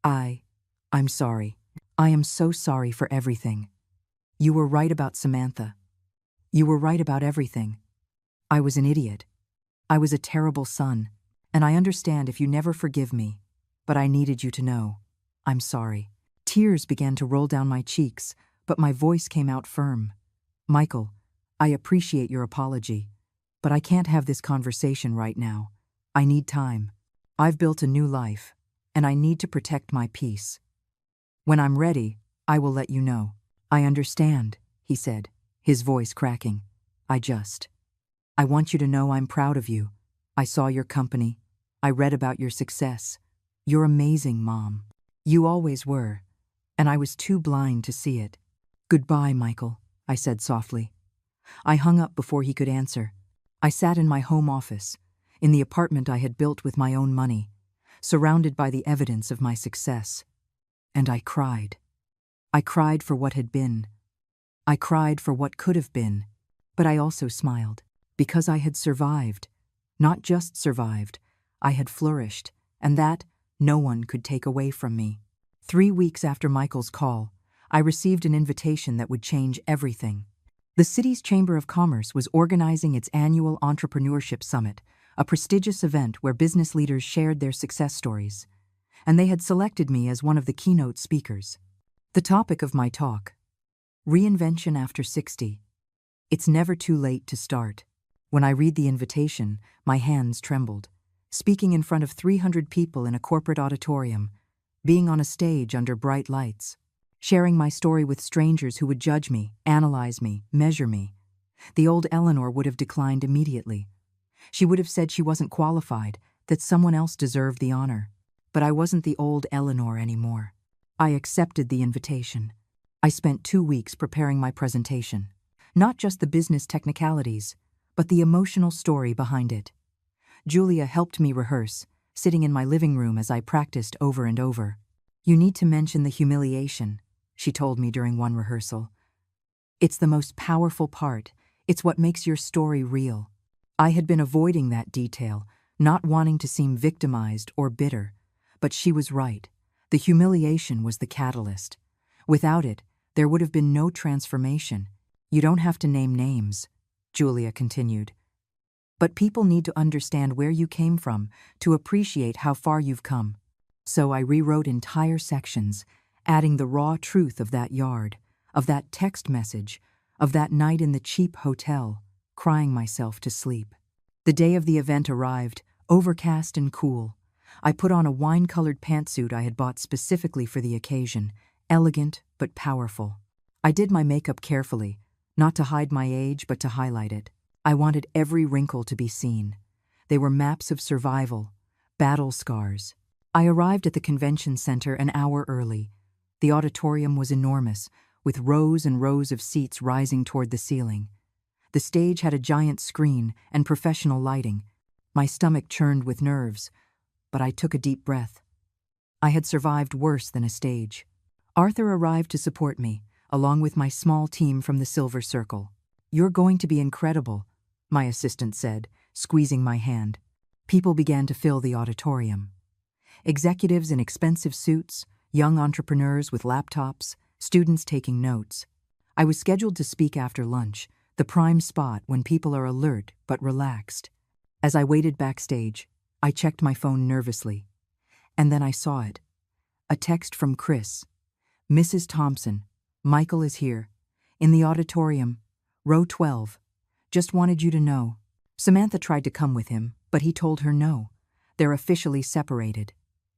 I'm sorry. I am so sorry for everything. You were right about Samantha. You were right about everything. I was an idiot. I was a terrible son, and I understand if you never forgive me, but I needed you to know. I'm sorry. Tears began to roll down my cheeks, but my voice came out firm. Michael, I appreciate your apology, but I can't have this conversation right now. I need time. I've built a new life, and I need to protect my peace. When I'm ready, I will let you know. I understand, he said, his voice cracking. I want you to know I'm proud of you. I saw your company. I read about your success. You're amazing, Mom. You always were, and I was too blind to see it. Goodbye, Michael, I said softly. I hung up before he could answer. I sat in my home office, in the apartment I had built with my own money, surrounded by the evidence of my success. And I cried. I cried for what had been. I cried for what could have been, but I also smiled, because I had survived. Not just survived, I had flourished, and that no one could take away from me. 3 weeks after Michael's call, I received an invitation that would change everything. The city's Chamber of Commerce was organizing its annual Entrepreneurship Summit, a prestigious event where business leaders shared their success stories, and they had selected me as one of the keynote speakers. The topic of my talk: Reinvention after 60. It's never too late to start. When I read the invitation, my hands trembled. Speaking in front of 300 people in a corporate auditorium, being on a stage under bright lights, sharing my story with strangers who would judge me, analyze me, measure me. The old Eleanor would have declined immediately. She would have said she wasn't qualified, that someone else deserved the honor. But I wasn't the old Eleanor anymore. I accepted the invitation. I spent 2 weeks preparing my presentation. Not just the business technicalities, but the emotional story behind it. Julia helped me rehearse, sitting in my living room as I practiced over and over. "You need to mention the humiliation," she told me during one rehearsal. "It's the most powerful part. It's what makes your story real." I had been avoiding that detail, not wanting to seem victimized or bitter. But she was right. The humiliation was the catalyst. Without it, there would have been no transformation. "You don't have to name names," Julia continued. "But people need to understand where you came from to appreciate how far you've come." So I rewrote entire sections, adding the raw truth of that yard, of that text message, of that night in the cheap hotel, crying myself to sleep. The day of the event arrived, overcast and cool. I put on a wine-colored pantsuit I had bought specifically for the occasion, elegant but powerful. I did my makeup carefully, not to hide my age but to highlight it. I wanted every wrinkle to be seen. They were maps of survival, battle scars. I arrived at the convention center an hour early. The auditorium was enormous, with rows and rows of seats rising toward the ceiling. The stage had a giant screen and professional lighting. My stomach churned with nerves, but I took a deep breath. I had survived worse than a stage. Arthur arrived to support me, along with my small team from the Silver Circle. "You're going to be incredible," my assistant said, squeezing my hand. People began to fill the auditorium. Executives in expensive suits, young entrepreneurs with laptops, students taking notes. I was scheduled to speak after lunch, the prime spot when people are alert but relaxed. As I waited backstage, I checked my phone nervously. And then I saw it. A text from Chris. "Mrs. Thompson, Michael is here. In the auditorium, row 12. Just wanted you to know." Samantha tried to come with him, but he told her no. They're officially separated.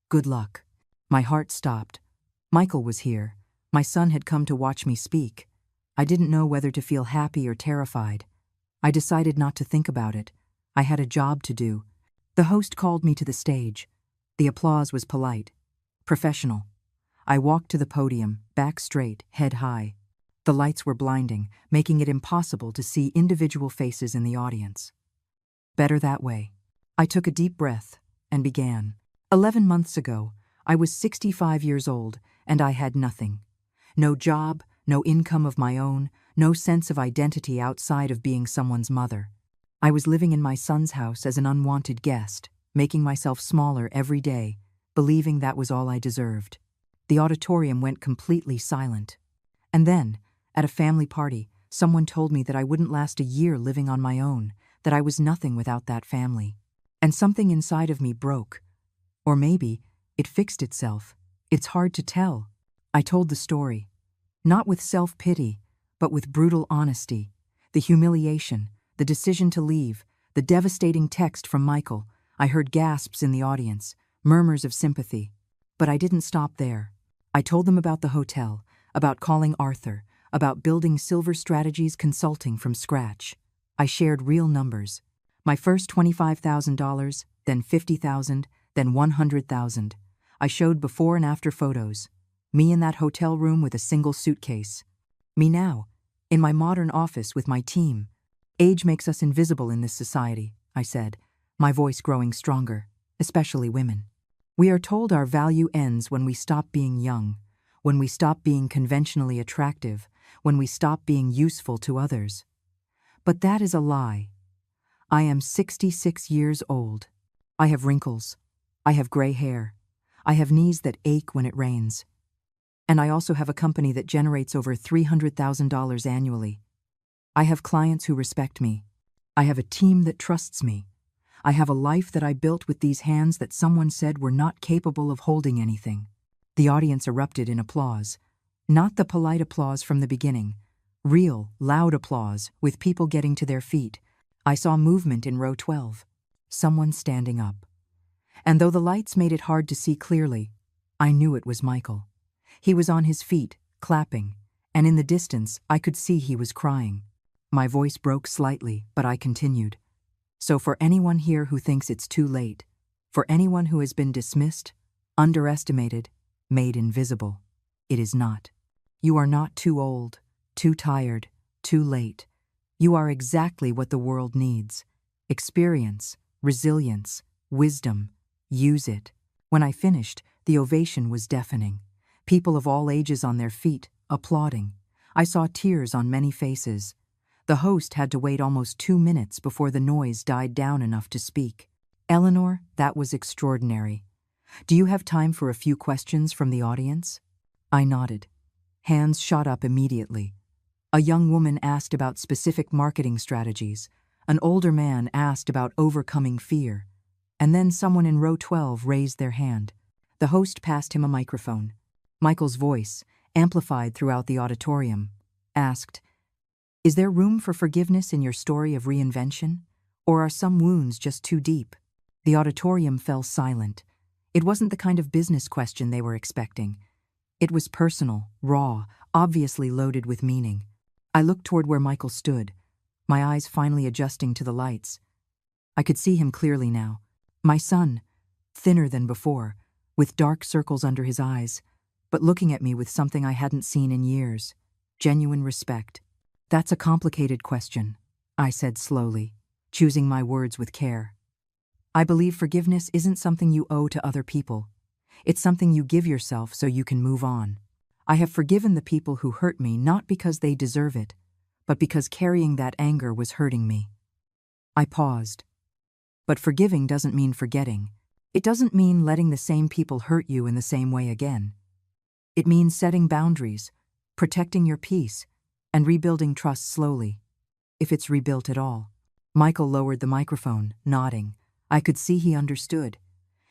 Good luck. My heart stopped. Michael was here. My son had come to watch me speak. I didn't know whether to feel happy or terrified. I decided not to think about it. I had a job to do. The host called me to the stage. The applause was polite, professional. I walked to the podium, back straight, head high. The lights were blinding, making it impossible to see individual faces in the audience. Better that way. I took a deep breath and began. 11 months ago, I was 65 years old, and I had nothing. No job, no income of my own, no sense of identity outside of being someone's mother. I was living in my son's house as an unwanted guest, making myself smaller every day, believing that was all I deserved. The auditorium went completely silent. And then, at a family party, someone told me that I wouldn't last a year living on my own, that I was nothing without that family. And something inside of me broke. Or maybe it fixed itself. It's hard to tell. I told the story. Not with self-pity, but with brutal honesty. The humiliation, the decision to leave, the devastating text from Michael. I heard gasps in the audience, murmurs of sympathy. But I didn't stop there. I told them about the hotel, about calling Arthur, about building Silver Strategies Consulting from scratch. I shared real numbers. My first $25,000, then $50,000, then $100,000. I showed before and after photos. Me in that hotel room with a single suitcase. Me now, in my modern office with my team. Age makes us invisible in this society, I said, my voice growing stronger, especially women. We are told our value ends when we stop being young, when we stop being conventionally attractive, when we stop being useful to others. But that is a lie. I am 66 years old. I have wrinkles. I have gray hair. I have knees that ache when it rains. And I also have a company that generates over $300,000 annually. I have clients who respect me. I have a team that trusts me. I have a life that I built with these hands that someone said were not capable of holding anything." The audience erupted in applause. Not the polite applause from the beginning. Real, loud applause, with people getting to their feet. I saw movement in row 12. Someone standing up. And though the lights made it hard to see clearly, I knew it was Michael. He was on his feet, clapping, and in the distance I could see he was crying. My voice broke slightly, but I continued. "So for anyone here who thinks it's too late, for anyone who has been dismissed, underestimated, made invisible, it is not. You are not too old, too tired, too late. You are exactly what the world needs. Experience, resilience, wisdom. Use it." When I finished, the ovation was deafening. People of all ages on their feet, applauding. I saw tears on many faces. The host had to wait almost 2 minutes before the noise died down enough to speak. "Eleanor, that was extraordinary. Do you have time for a few questions from the audience?" I nodded. Hands shot up immediately. A young woman asked about specific marketing strategies. An older man asked about overcoming fear. And then someone in row 12 raised their hand. The host passed him a microphone. Michael's voice, amplified throughout the auditorium, asked, "Is there room for forgiveness in your story of reinvention? Or are some wounds just too deep?" The auditorium fell silent. It wasn't the kind of business question they were expecting. It was personal, raw, obviously loaded with meaning. I looked toward where Michael stood, my eyes finally adjusting to the lights. I could see him clearly now. My son, thinner than before, with dark circles under his eyes, but looking at me with something I hadn't seen in years. Genuine respect. "That's a complicated question," I said slowly, choosing my words with care. "I believe forgiveness isn't something you owe to other people. It's something you give yourself so you can move on. I have forgiven the people who hurt me not because they deserve it, but because carrying that anger was hurting me." I paused. But forgiving doesn't mean forgetting. It doesn't mean letting the same people hurt you in the same way again. It means setting boundaries, protecting your peace, and rebuilding trust slowly, if it's rebuilt at all. Michael lowered the microphone, nodding. I could see he understood.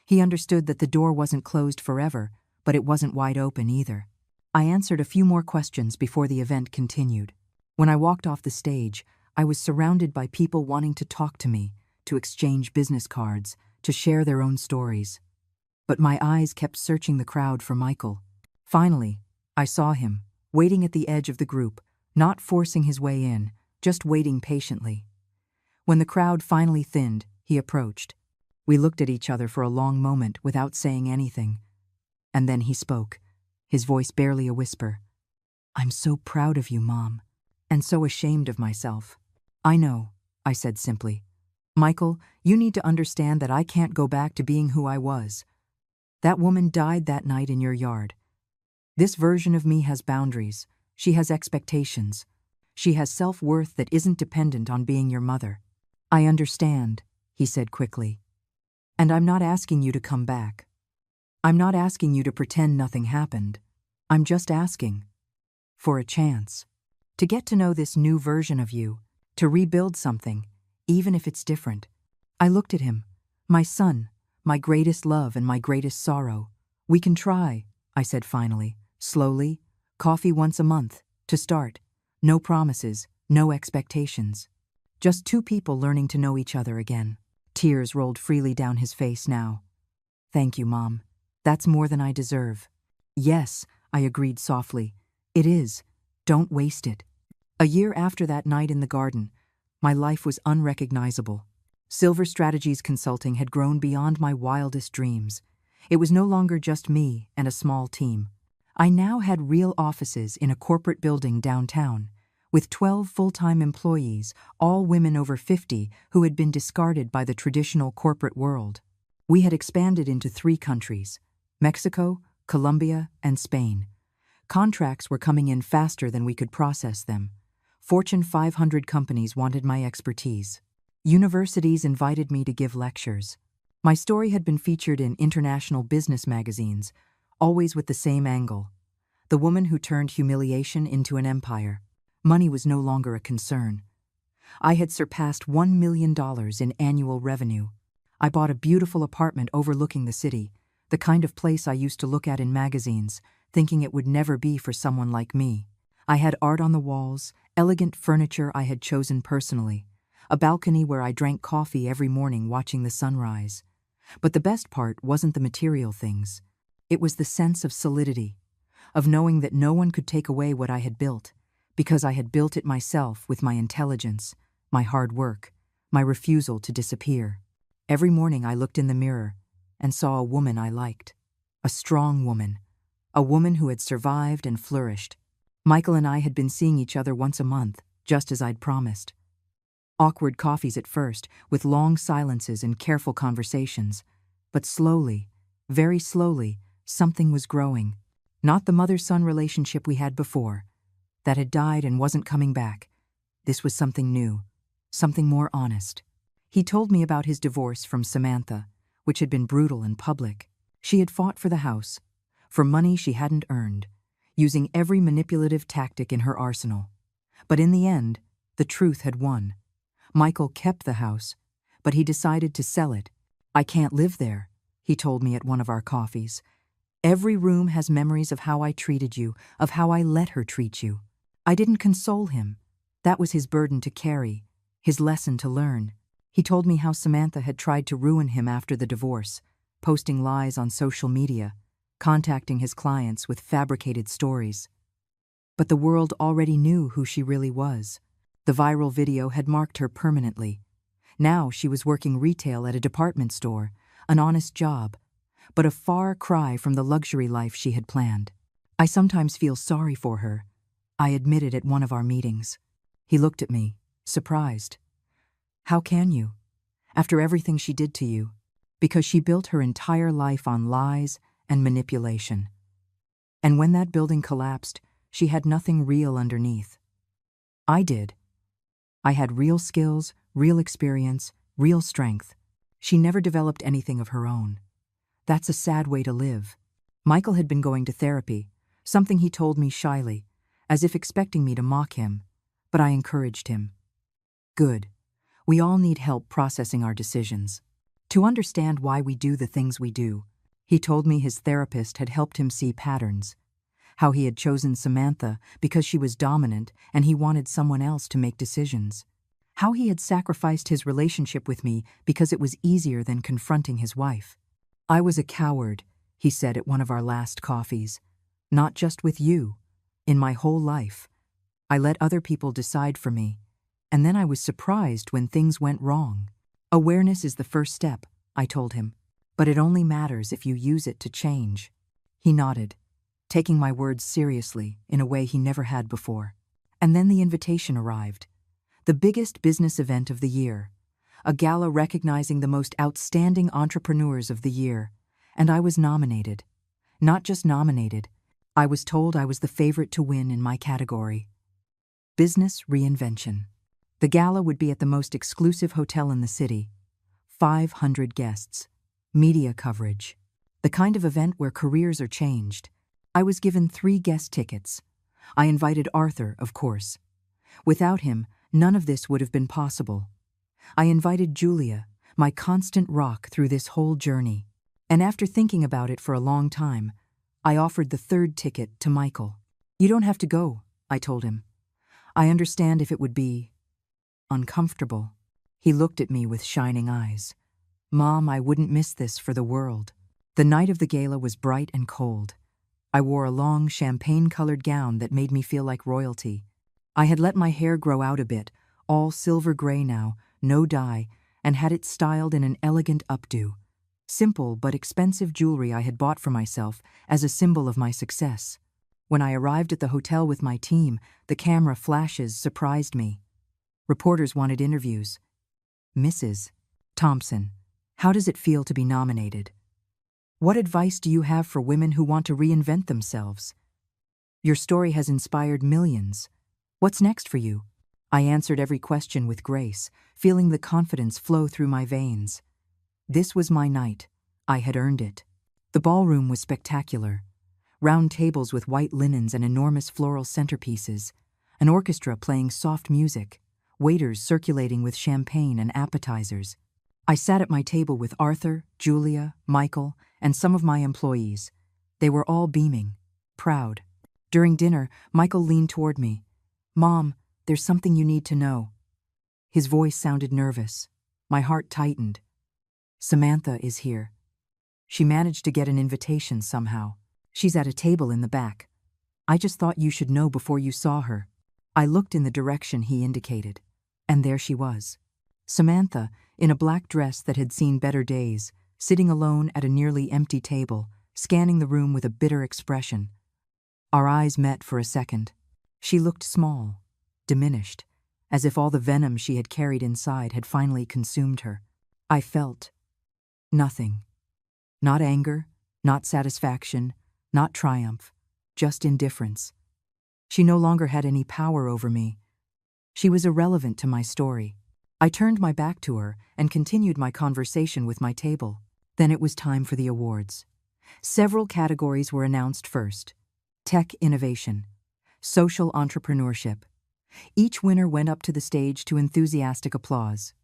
He understood that the door wasn't closed forever, but it wasn't wide open either. I answered a few more questions before the event continued. When I walked off the stage, I was surrounded by people wanting to talk to me, to exchange business cards, to share their own stories. But my eyes kept searching the crowd for Michael. Finally, I saw him, waiting at the edge of the group, not forcing his way in, just waiting patiently. When the crowd finally thinned, he approached. We looked at each other for a long moment without saying anything. And then he spoke, his voice barely a whisper. "I'm so proud of you, Mom, and so ashamed of myself." "I know," I said simply. "Michael, you need to understand that I can't go back to being who I was. That woman died that night in your yard. This version of me has boundaries. She has expectations. She has self-worth that isn't dependent on being your mother." "I understand," he said quickly. "And I'm not asking you to come back. I'm not asking you to pretend nothing happened. I'm just asking for a chance to get to know this new version of you, to rebuild something, even if it's different." I looked at him. "My son, my greatest love and my greatest sorrow. We can try," I said finally, slowly. "Coffee once a month, to start. No promises, no expectations. Just two people learning to know each other again." Tears rolled freely down his face now. "Thank you, Mom. That's more than I deserve." "Yes," I agreed softly. "It is. Don't waste it." A year after that night in the garden, my life was unrecognizable. Silver Strategies Consulting had grown beyond my wildest dreams. It was no longer just me and a small team. I now had real offices in a corporate building downtown, with 12 full-time employees, all women over 50 who had been discarded by the traditional corporate world. We had expanded into 3 countries, Mexico, Colombia, and Spain. Contracts were coming in faster than we could process them. Fortune 500 companies wanted my expertise. Universities invited me to give lectures. My story had been featured in international business magazines, always with the same angle. the woman who turned humiliation into an empire. Money was no longer a concern. I had surpassed $1 million in annual revenue. I bought a beautiful apartment overlooking the city, the kind of place I used to look at in magazines, thinking it would never be for someone like me. I had art on the walls, elegant furniture I had chosen personally, a balcony where I drank coffee every morning watching the sunrise. But the best part wasn't the material things. It was the sense of solidity, of knowing that no one could take away what I had built, because I had built it myself with my intelligence, my hard work, my refusal to disappear. Every morning I looked in the mirror and saw a woman I liked, a strong woman, a woman who had survived and flourished. Michael and I had been seeing each other once a month, just as I'd promised. Awkward coffees at first, with long silences and careful conversations. But slowly, very slowly, something was growing. Not the mother-son relationship we had before. That had died and wasn't coming back. This was something new, something more honest. He told me about his divorce from Samantha, which had been brutal and public. She had fought for the house, for money she hadn't earned, using every manipulative tactic in her arsenal. But in the end, the truth had won. Michael kept the house, but he decided to sell it. "I can't live there," he told me at one of our coffees. "Every room has memories of how I treated you, of how I let her treat you." I didn't console him. That was his burden to carry, his lesson to learn. He told me how Samantha had tried to ruin him after the divorce, posting lies on social media, contacting his clients with fabricated stories. But the world already knew who she really was. The viral video had marked her permanently. Now she was working retail at a department store, an honest job, but a far cry from the luxury life she had planned. "I sometimes feel sorry for her," I admitted at one of our meetings. He looked at me, surprised. "How can you? After everything she did to you?" Because she built her entire life on lies and manipulation. And when that building collapsed, she had nothing real underneath. I did. I had real skills, real experience, real strength. She never developed anything of her own. That's a sad way to live. Michael had been going to therapy, something he told me shyly, as if expecting me to mock him, but I encouraged him. Good. We all need help processing our decisions. To understand why we do the things we do. He told me his therapist had helped him see patterns. How he had chosen Samantha because she was dominant and he wanted someone else to make decisions. How he had sacrificed his relationship with me because it was easier than confronting his wife. "I was a coward," he said at one of our last coffees. "Not just with you. In my whole life. I let other people decide for me. And then I was surprised when things went wrong." "Awareness is the first step," I told him. "But it only matters if you use it to change." He nodded, taking my words seriously in a way he never had before. And then the invitation arrived. The biggest business event of the year. A gala recognizing the most outstanding entrepreneurs of the year. And I was nominated. Not just nominated. I was told I was the favorite to win in my category. Business reinvention. The gala would be at the most exclusive hotel in the city. 500 guests. Media coverage. The kind of event where careers are changed. I was given 3 guest tickets. I invited Arthur, of course. Without him, none of this would have been possible. I invited Julia, my constant rock through this whole journey. And after thinking about it for a long time, I offered the 3rd ticket to Michael. "You don't have to go," I told him. "I understand if it would be uncomfortable." He looked at me with shining eyes. "Mom, I wouldn't miss this for the world." The night of the gala was bright and cold. I wore a long champagne-colored gown that made me feel like royalty. I had let my hair grow out a bit, all silver gray now, no dye, and had it styled in an elegant updo. Simple but expensive jewelry I had bought for myself as a symbol of my success. When I arrived at the hotel with my team, the camera flashes surprised me. Reporters wanted interviews. "Mrs. Thompson, how does it feel to be nominated? What advice do you have for women who want to reinvent themselves? Your story has inspired millions. What's next for you?" I answered every question with grace, feeling the confidence flow through my veins. This was my night. I had earned it. The ballroom was spectacular. Round tables with white linens and enormous floral centerpieces, an orchestra playing soft music, waiters circulating with champagne and appetizers. I sat at my table with Arthur, Julia, Michael, and some of my employees. They were all beaming, proud. During dinner, Michael leaned toward me. "Mom, there's something you need to know." His voice sounded nervous. My heart tightened. "Samantha is here. She managed to get an invitation somehow. She's at a table in the back. I just thought you should know before you saw her." I looked in the direction he indicated, and there she was. Samantha, in a black dress that had seen better days, sitting alone at a nearly empty table, scanning the room with a bitter expression. Our eyes met for a second. She looked small, diminished, as if all the venom she had carried inside had finally consumed her. I felt nothing. Not anger, not satisfaction, not triumph, just indifference. She no longer had any power over me. She was irrelevant to my story. I turned my back to her and continued my conversation with my table. Then it was time for the awards. Several categories were announced first: tech innovation, social entrepreneurship. Each winner went up to the stage to enthusiastic applause.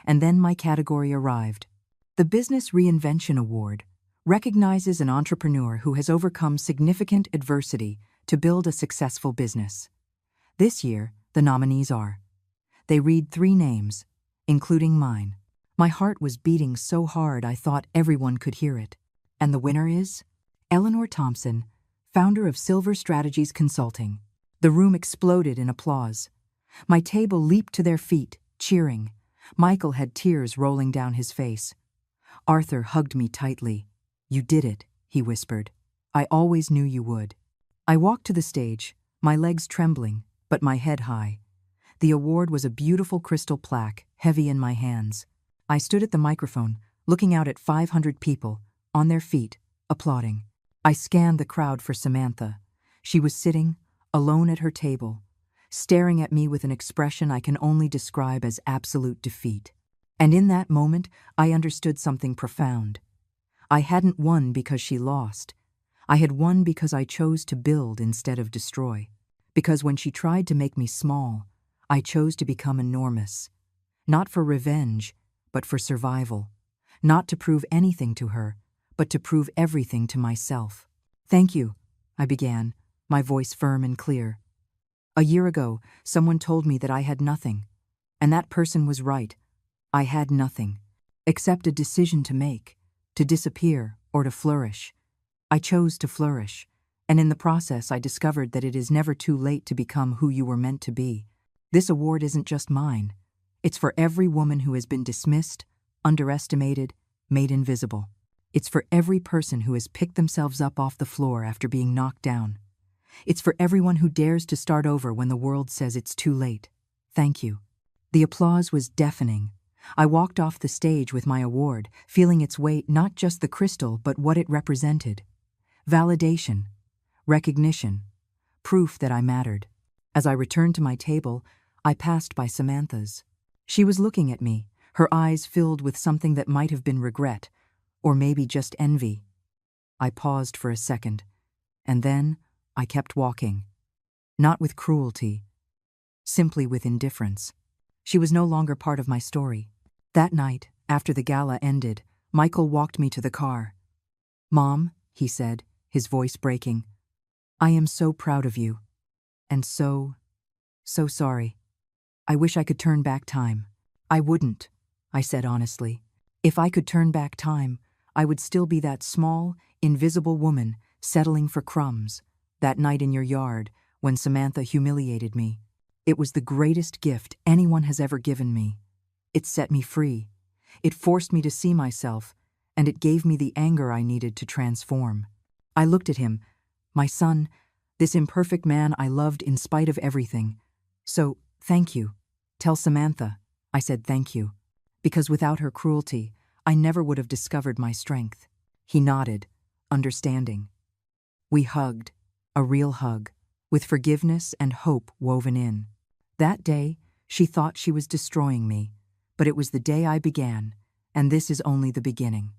And then my category arrived. The Business Reinvention Award recognizes an entrepreneur who has overcome significant adversity to build a successful business. This year, the nominees are. They read 3 names, including mine. My heart was beating so hard I thought everyone could hear it. And the winner is Eleanor Thompson, founder of Silver Strategies Consulting. The room exploded in applause. My table leaped to their feet, cheering. Michael had tears rolling down his face. Arthur hugged me tightly. "You did it," he whispered. "I always knew you would." I walked to the stage, my legs trembling, but my head high. The award was a beautiful crystal plaque, heavy in my hands. I stood at the microphone, looking out at 500 people, on their feet, applauding. I scanned the crowd for Samantha. She was sitting, alone at her table, staring at me with an expression I can only describe as absolute defeat. And in that moment, I understood something profound. I hadn't won because she lost. I had won because I chose to build instead of destroy. Because when she tried to make me small, I chose to become enormous. Not for revenge, but for survival. Not to prove anything to her, but to prove everything to myself. "Thank you," I began, my voice firm and clear. "A year ago, someone told me that I had nothing. And that person was right. I had nothing, except a decision to make, to disappear or to flourish. I chose to flourish, and in the process I discovered that it is never too late to become who you were meant to be. This award isn't just mine. It's for every woman who has been dismissed, underestimated, made invisible. It's for every person who has picked themselves up off the floor after being knocked down. It's for everyone who dares to start over when the world says it's too late. Thank you." The applause was deafening. I walked off the stage with my award, feeling its weight, not just the crystal, but what it represented. Validation, recognition, proof that I mattered. As I returned to my table, I passed by Samantha's. She was looking at me, her eyes filled with something that might have been regret, or maybe just envy. I paused for a second, and then I kept walking. Not with cruelty, simply with indifference. She was no longer part of my story. That night, after the gala ended, Michael walked me to the car. "Mom," he said, his voice breaking, "I am so proud of you. And so sorry. I wish I could turn back time." "I wouldn't," I said honestly. "If I could turn back time, I would still be that small, invisible woman settling for crumbs, that night in your yard when Samantha humiliated me. It was the greatest gift anyone has ever given me. It set me free. It forced me to see myself, and it gave me the anger I needed to transform." I looked at him, my son, this imperfect man I loved in spite of everything. "So, thank you. Tell Samantha," I said. "Thank you. Because without her cruelty, I never would have discovered my strength." He nodded, understanding. We hugged, a real hug, with forgiveness and hope woven in. That day, she thought she was destroying me, but it was the day I began, and this is only the beginning.